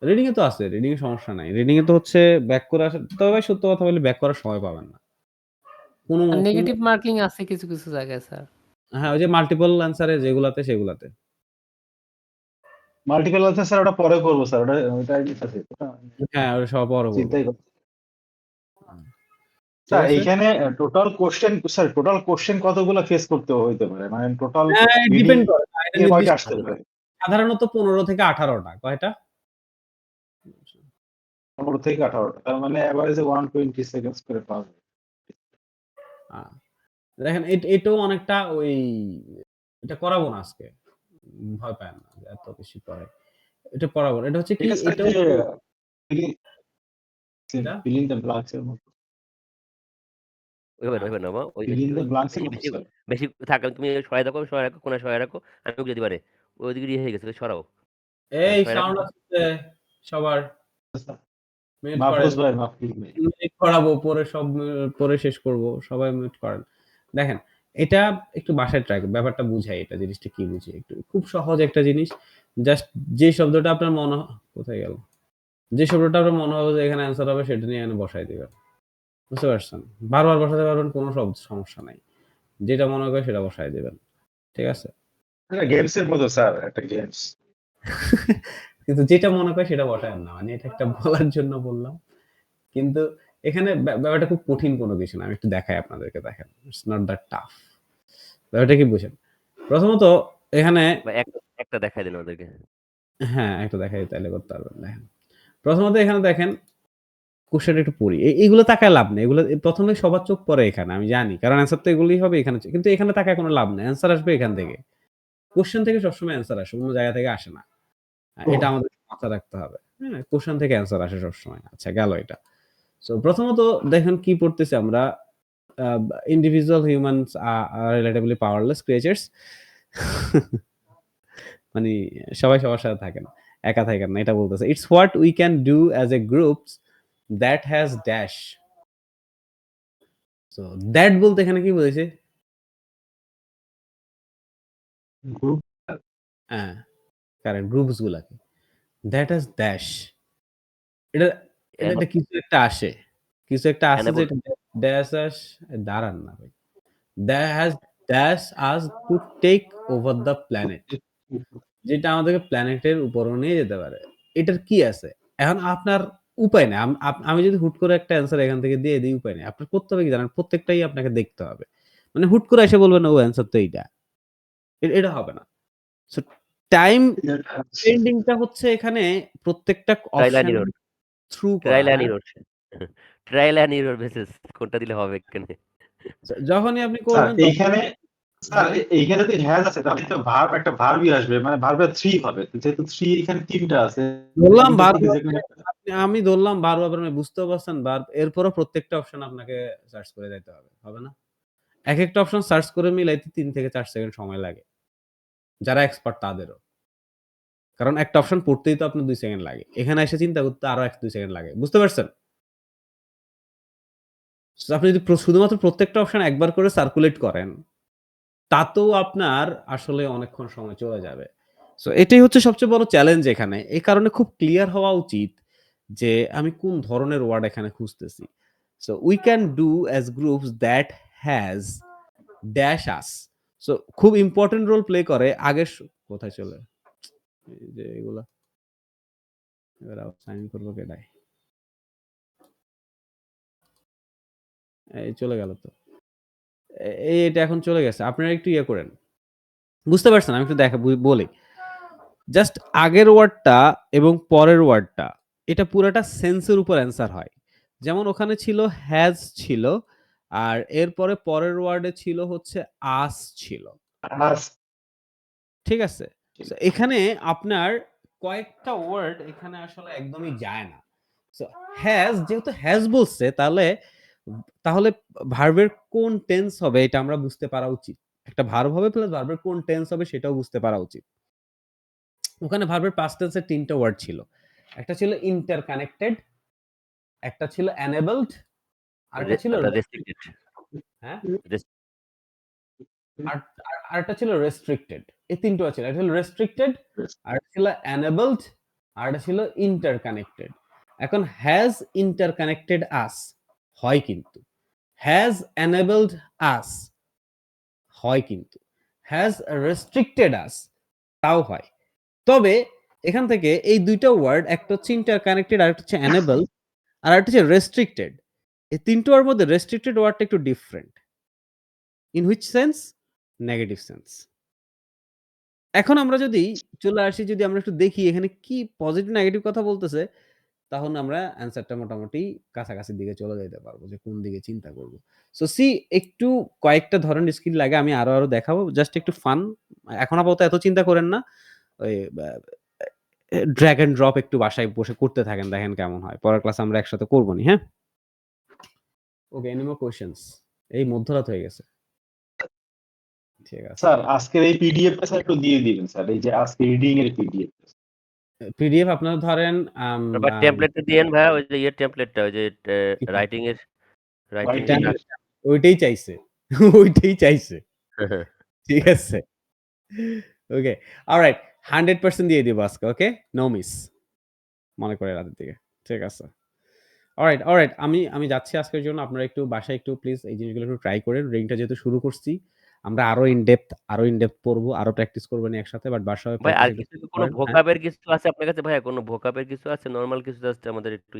Reading a তো আছে। রিডিং এ সমস্যা নাই। রিডিং এ তো হচ্ছে ব্যাক করে আসা তবে ভাই সত্য কথা বলি ব্যাক করার সময় পাবেন না। কোন আর কোন নেগেটিভ মার্কিং আছে কিছু জায়গায় স্যার। হ্যাঁ, ওই যে মাল্টিপল অ্যান্সার এ যেগুলাতে সেগুলাতে। মাল্টিপল আছে স্যার, ওটা পরে করবো স্যার, ওটা দিতেছি, হ্যাঁ, ওটা সব বড় বলবো। চিন্তাই করছি। ঠিক স্যার আছে? এইখানে টোটাল কোশ্চেন কতগুলো ফেস করতে হইতে পারে, মানে টোটাল হ্যাঁ, ডিপেন্ড করে। এটা কয়টা নির্দিষ্ট আসতে করে না। পারে? সাধারণত 15 থেকে 18টা। কয়টা? 15 থেকে 18টা, তার মানে এভারেজে 120 সেকেন্ডস করে পাওয়া যায়। আ দেখেন এটাও অনেকটা ওই এটা করাবো না আজকে। ভয় পায়েন না যে এত বেশি পড়াই। এটা পড়াবো না। এটা হচ্ছে কি এটা স্যার এটাও যে এটা fill in the blanks এর মতো, ওইভাবে না, ওইভাবে না মা। ওই fill in the blanks এর বেশি মতো বেশি স্যার। বেশি থাকলে তুমি সরায় রাখো, সরায় রাখো, কোণায় সরায় রাখো। আমি যেতে পারে। ওইদিকে হয়ে গেছে, সরাও। এই সরায় রাখো। সাউন্ড আসছে সবার। মিউট করেন। মাহফুজ ভাই, মাহফুজ ভাই। মিউট করাবো পরে সব পরে শেষ করব। সবাই মিউট করেন। দেখেন এটা একটু বাসায় ট্রাই ব্যাপারটা বুঝাই, এটা জিনিসটা কি বুঝি একটু। খুব সহজ একটা জিনিস। জাস্ট যে শব্দটা আপনার মনে কোথায় গেল? যে শব্দটা আপনার মনে হবে যে এখানে অ্যান্সার হবে সেটা নিয়ে এখানে বসায় দিবেন। বুঝতে পারছেন? বারবার বসাতে পারবেন, কোনো সমস্যা নাই। যেটা মনে করে সেটা বসায় দিবেন। ঠিক আছে? এটা গেমস এর মতো স্যার, একটা গেমস। কিন্তু যেটা মনে করে সেটা বসায়েন না। মানে এটা একটা বলার জন্য বললাম। কিন্তু এখানে ব্যাপারটা খুব কঠিন কোনো কিছু না। আমি একটু দেখাই আপনাদেরকে, দেখেন। It's not that tough. ব্যাপারটা কি বুঝেন? প্রথমত এখানে বা একটা দেখায় দিন আমাদেরকে। হ্যাঁ, একটা দেখাই তাইলে করতে পারবেন। দেখেন। প্রথমত এখানে দেখেন কোশ্চেনটা একটু পড়ি। এগুলো তাকায় লাভ নেই। এগুলো ১ম এ সবার চোখ পড়ে এখানে। আমি জানি। কারণ অ্যান্সার তো এগুলোই হবে এখানে। কিন্তু এখানে তাকায় কোনো লাভ নাই। অ্যান্সার আসবে এখান থেকে। কোশ্চেন থেকে সবসময় অ্যান্সার আসে। অন্য জায়গা থেকে আসে না। এটা আমাদের মাথায় রাখতে হবে। হ্যাঁ? কোশ্চেন থেকে অ্যান্সার আসে সবসময়। আচ্ছা গেল এটা। সো প্রথমত দেখেন কি পড়তেছি আমরা individual humans are relatively powerless creatures মানে সবাই সবার সাথে থাকেন, একা থাকেন না, এটা বলতেছে it's what we can do as a groups that has dash. So that বলতে এখানে কি বলেছে? গ্রুপ হ্যাঁ, কারেক্ট, গ্রুপস গুলাকে দ্যাট হ্যাজ ড্যাশ। এটা এটা একটা কিছু একটা আসে, কিছু একটা আসে যে Enable ড্যাশ আস দাঁড়ান না ভাই, that has dash us to take over the planet, যেটা আমাদেরকে প্ল্যানেটের উপরও নিয়ে যেতে পারে। এটার কি আছে? এখন আপনার উপায় নাই। আমি যদি হুট করে একটা অ্যান্সার এখান থেকে দিয়ে দিই, উপায় নাই। আপনার করতে হবে কি জানেন? প্রত্যেকটাই আপনাকে দেখতে হবে। মানে হুট করে এসে বলবেন না, ও অ্যান্সার তো এইটা। এটা হবে না। সো টাইম স্পেন্ডিং টা হচ্ছে এখানে প্রত্যেকটা trial and option error, through করা, trial and হ্যাঁ? error, trial and error basis কোনটা দিলে হবে এখানে? যখনই আপনি স্যার করবেন এইখানে, স্যার হ্যাঁ, এইখানে যদি হ্যাজ আছে তাহলে তো ভার্ব, একটা ভার্বই আসবে, মানে ভার্বের 3 হবে। যেহেতু 3 এখানে 3টা আছে, ধরলাম এটা ভার্ব কি হবে, যেকোনো একটা? আমি ধরলাম ভার্ব হবে, আপনি বুঝতেও পারছেন ভার্ব, এরপরও প্রত্যেকটা অপশন আপনাকে সার্চ করে যাইতে হবে। হবে না? একেকটা অপশন সার্চ করে মিলাইতে ৩ থেকে ৪ সেকেন্ড সময় লাগে। যারা এক্সপার্ট তাদেরও। কারণ একটা অপশন পড়তেই তো আপনার ২ সেকেন্ড লাগে। এখানে এসে চিন্তা করতে আরো ১-২ সেকেন্ড লাগে। বুঝতে পারছেন? সো আপনি যদি শুধুমাত্র প্রত্যেকটা অপশন একবার করে সার্কুলেট করেন, তাতেও আপনার আসলে অনেকক্ষণ সময় চলে যাবে। সো এটাই হচ্ছে সবচেয়ে বড় চ্যালেঞ্জ এখানে। এই কারণে খুব ক্লিয়ার হওয়া উচিত যে আমি কোন ধরনের ওয়ার্ড এখানে খুঁজতেছি। So we can do as groups that has dash us. So খুব ইম্পোর্টেন্ট রোল প্লে করে আগের কোথায় চলে? এই যে এগুলা এবার আবার সাইন করব কেডায়? এই চলে গেল তো। এটা এখন চলে গেছে। আপনারা একটু ইয়ে করেন। বুঝতে পারছেন? আমি একটু বলি। জাস্ট আগের ওয়ার্ডটা এবং পরের ওয়ার্ডটা এটা পুরাটা সেন্সের উপর অ্যান্সার হয়। যেমন ওখানে ছিল হ্যাজ ছিল, আর এরপরে পরের ওয়ার্ডে ছিল হচ্ছে আস ছিল। আস ঠিক আছে? সো এখানে আপনার কয়েকটা ওয়ার্ড এখানে আসলে একদমই যায় না। সো হ্যাজ যেহেতু হ্যাজ বলছে তাহলে ভার্বের কোন টেন্স হবে এটা আমরা বুঝতে পারা উচিত। একটা ভার্ব হবে প্লাস ভার্বের কোন টেন্স হবে সেটাও বুঝতে পারা উচিত। ওখানে ভার্বের পাস্ট টেন্সের ৩ টা ওয়ার্ড ছিল। একটা ছিল ইন্টারকানেক্টেড, একটা ছিল এনেবলড, আরেকটা ছিল restricted, হ্যাঁ? Rest- আরেকটা ছিল রেস্ট্রিক্টেড। এই ৩ টা ছিল। একটা ছিল রেস্ট্রিক্টেড, আরেকটা ছিল এনেবলড, আরেকটা ছিল ইন্টারকানেক্টেড। এখন হ্যাজ ইন্টারকানেক্টেড আস হয় কিন্তু। হ্যাজ এনেবলড আস হয় কিন্তু। হ্যাজ রেস্ট্রিক্টেড আস তাও হয়। তবে এখান থেকে এই ২ টা ওয়ার্ড একটা হচ্ছে ইন্টারকানেক্টেড আরেকটা হচ্ছে এনেবল আর আরেকটা হচ্ছে রেস্ট্রিক্টেড। এই ৩ টা ওয়ার্ডের মধ্যে রেস্ট্রিক্টেড ওয়ার্ডটা একটু different. In which sense? Negative sense. এখন আমরা যদি চলে আসি যদি আমরা একটু দেখি এখানে কি পজিটিভ নেগেটিভ কথা বলতেছে, তাহলে আমরা অ্যান্সারটা মোটামুটি কাছাকাছির দিকে চলে যাইতে পারবো যে কোন দিকে চিন্তা করব। সো একটু কয়েকটা ধরনের স্কিল লাগে আমি আরো দেখাবো। জাস্ট একটু ফান। এখন আপাতত এত চিন্তা করেন না। ওই ড্র্যাগ অ্যান্ড ড্রপ একটু বাসায় বসে করতে থাকেন দেখেন কেমন হয়। পরের ক্লাসে আমরা একসাথে করবনি, হ্যাঁ? ওকে, এনি মোর কোয়েশ্চেনস? এই মধ্যরাত হয়ে গেছে। ঠিক আছে। স্যার আজকের এই পিডিএফ টা স্যার একটু দিয়ে দিবেন স্যার, এই যে আজকে রিডিং এর পিডিএফ। পিডিএফ আপনারা ধরেন আবার টেমপ্লেটটা দিয়েন ভাইয়া, ওই যে ইয়ের টেমপ্লেটটা, ওই যে রাইটিং এর ওইটা ওইটাই চাইছে। ওইটাই চাইছে। ঠিক আছে। ওকে, অলরাইট 100% দিয়ে দিব আজকে, ওকে? No miss. মনে করে রাতের দিকে। ঠিক আছে। অলরাইট আমি যাচ্ছি আজকের জন্য। আপনারা একটু বাসায় একটু প্লিজ এই জিনিসগুলো একটু ট্রাই করেন। রিংটা যেহেতু শুরু করছি, আমরা আরো ইন ডেপথ পড়বো, আরো প্র্যাকটিস করবেন একসাথে। বাট বাসায় ভাই আর প্র্যাকটিস কিছু কোনো ভোকাবের কিছু আছে আপনার কাছে ভাইয়া? কোনো ভোকাবের কিছু আছে? নরমাল কিছু জাস্ট আমাদের একটু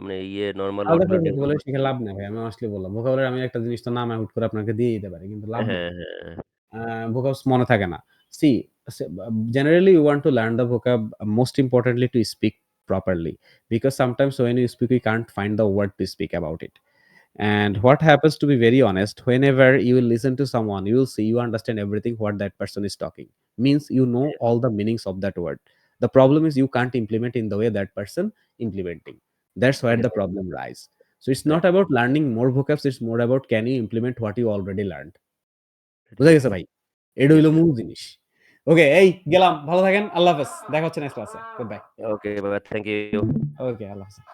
মানে নরমাল নোট মেইনটেইন করব। ভোকাবুলারি শিখে লাভ নাই ভাই। আমি honestly বললাম। ভোকাবুলারি আমি একটা জিনিস তো নাম আউট করে আপনাকে দিয়ে দিতে পারি। কিন্তু লাভ নেই। হ্যাঁ, হ্যাঁ। vocabs মনে থাকে না। See, generally you want to learn the vocab most importantly to speak properly because sometimes when you speak you can't find the word to speak about it. And what happens, to be very honest, whenever you will listen to someone, you will see you understand everything what that person is talking. Means you know all the meanings of that word. The problem is you can't implement in the way that person implementing. That's where the problem lies. So it's not about learning more vocabs, it's more about can you implement what you already learned. বুঝা গেছে ভাই? এটা হইলো মূল জিনিস। ওকে, এই গেলাম। ভালো থাকেন। আল্লাহ হাফেজ। দেখা হচ্ছে নেক্সট ক্লাসে। Good bye. ওকে বাবা, থ্যাংক ইউ। ওকে, আল্লাহ হাফেজ।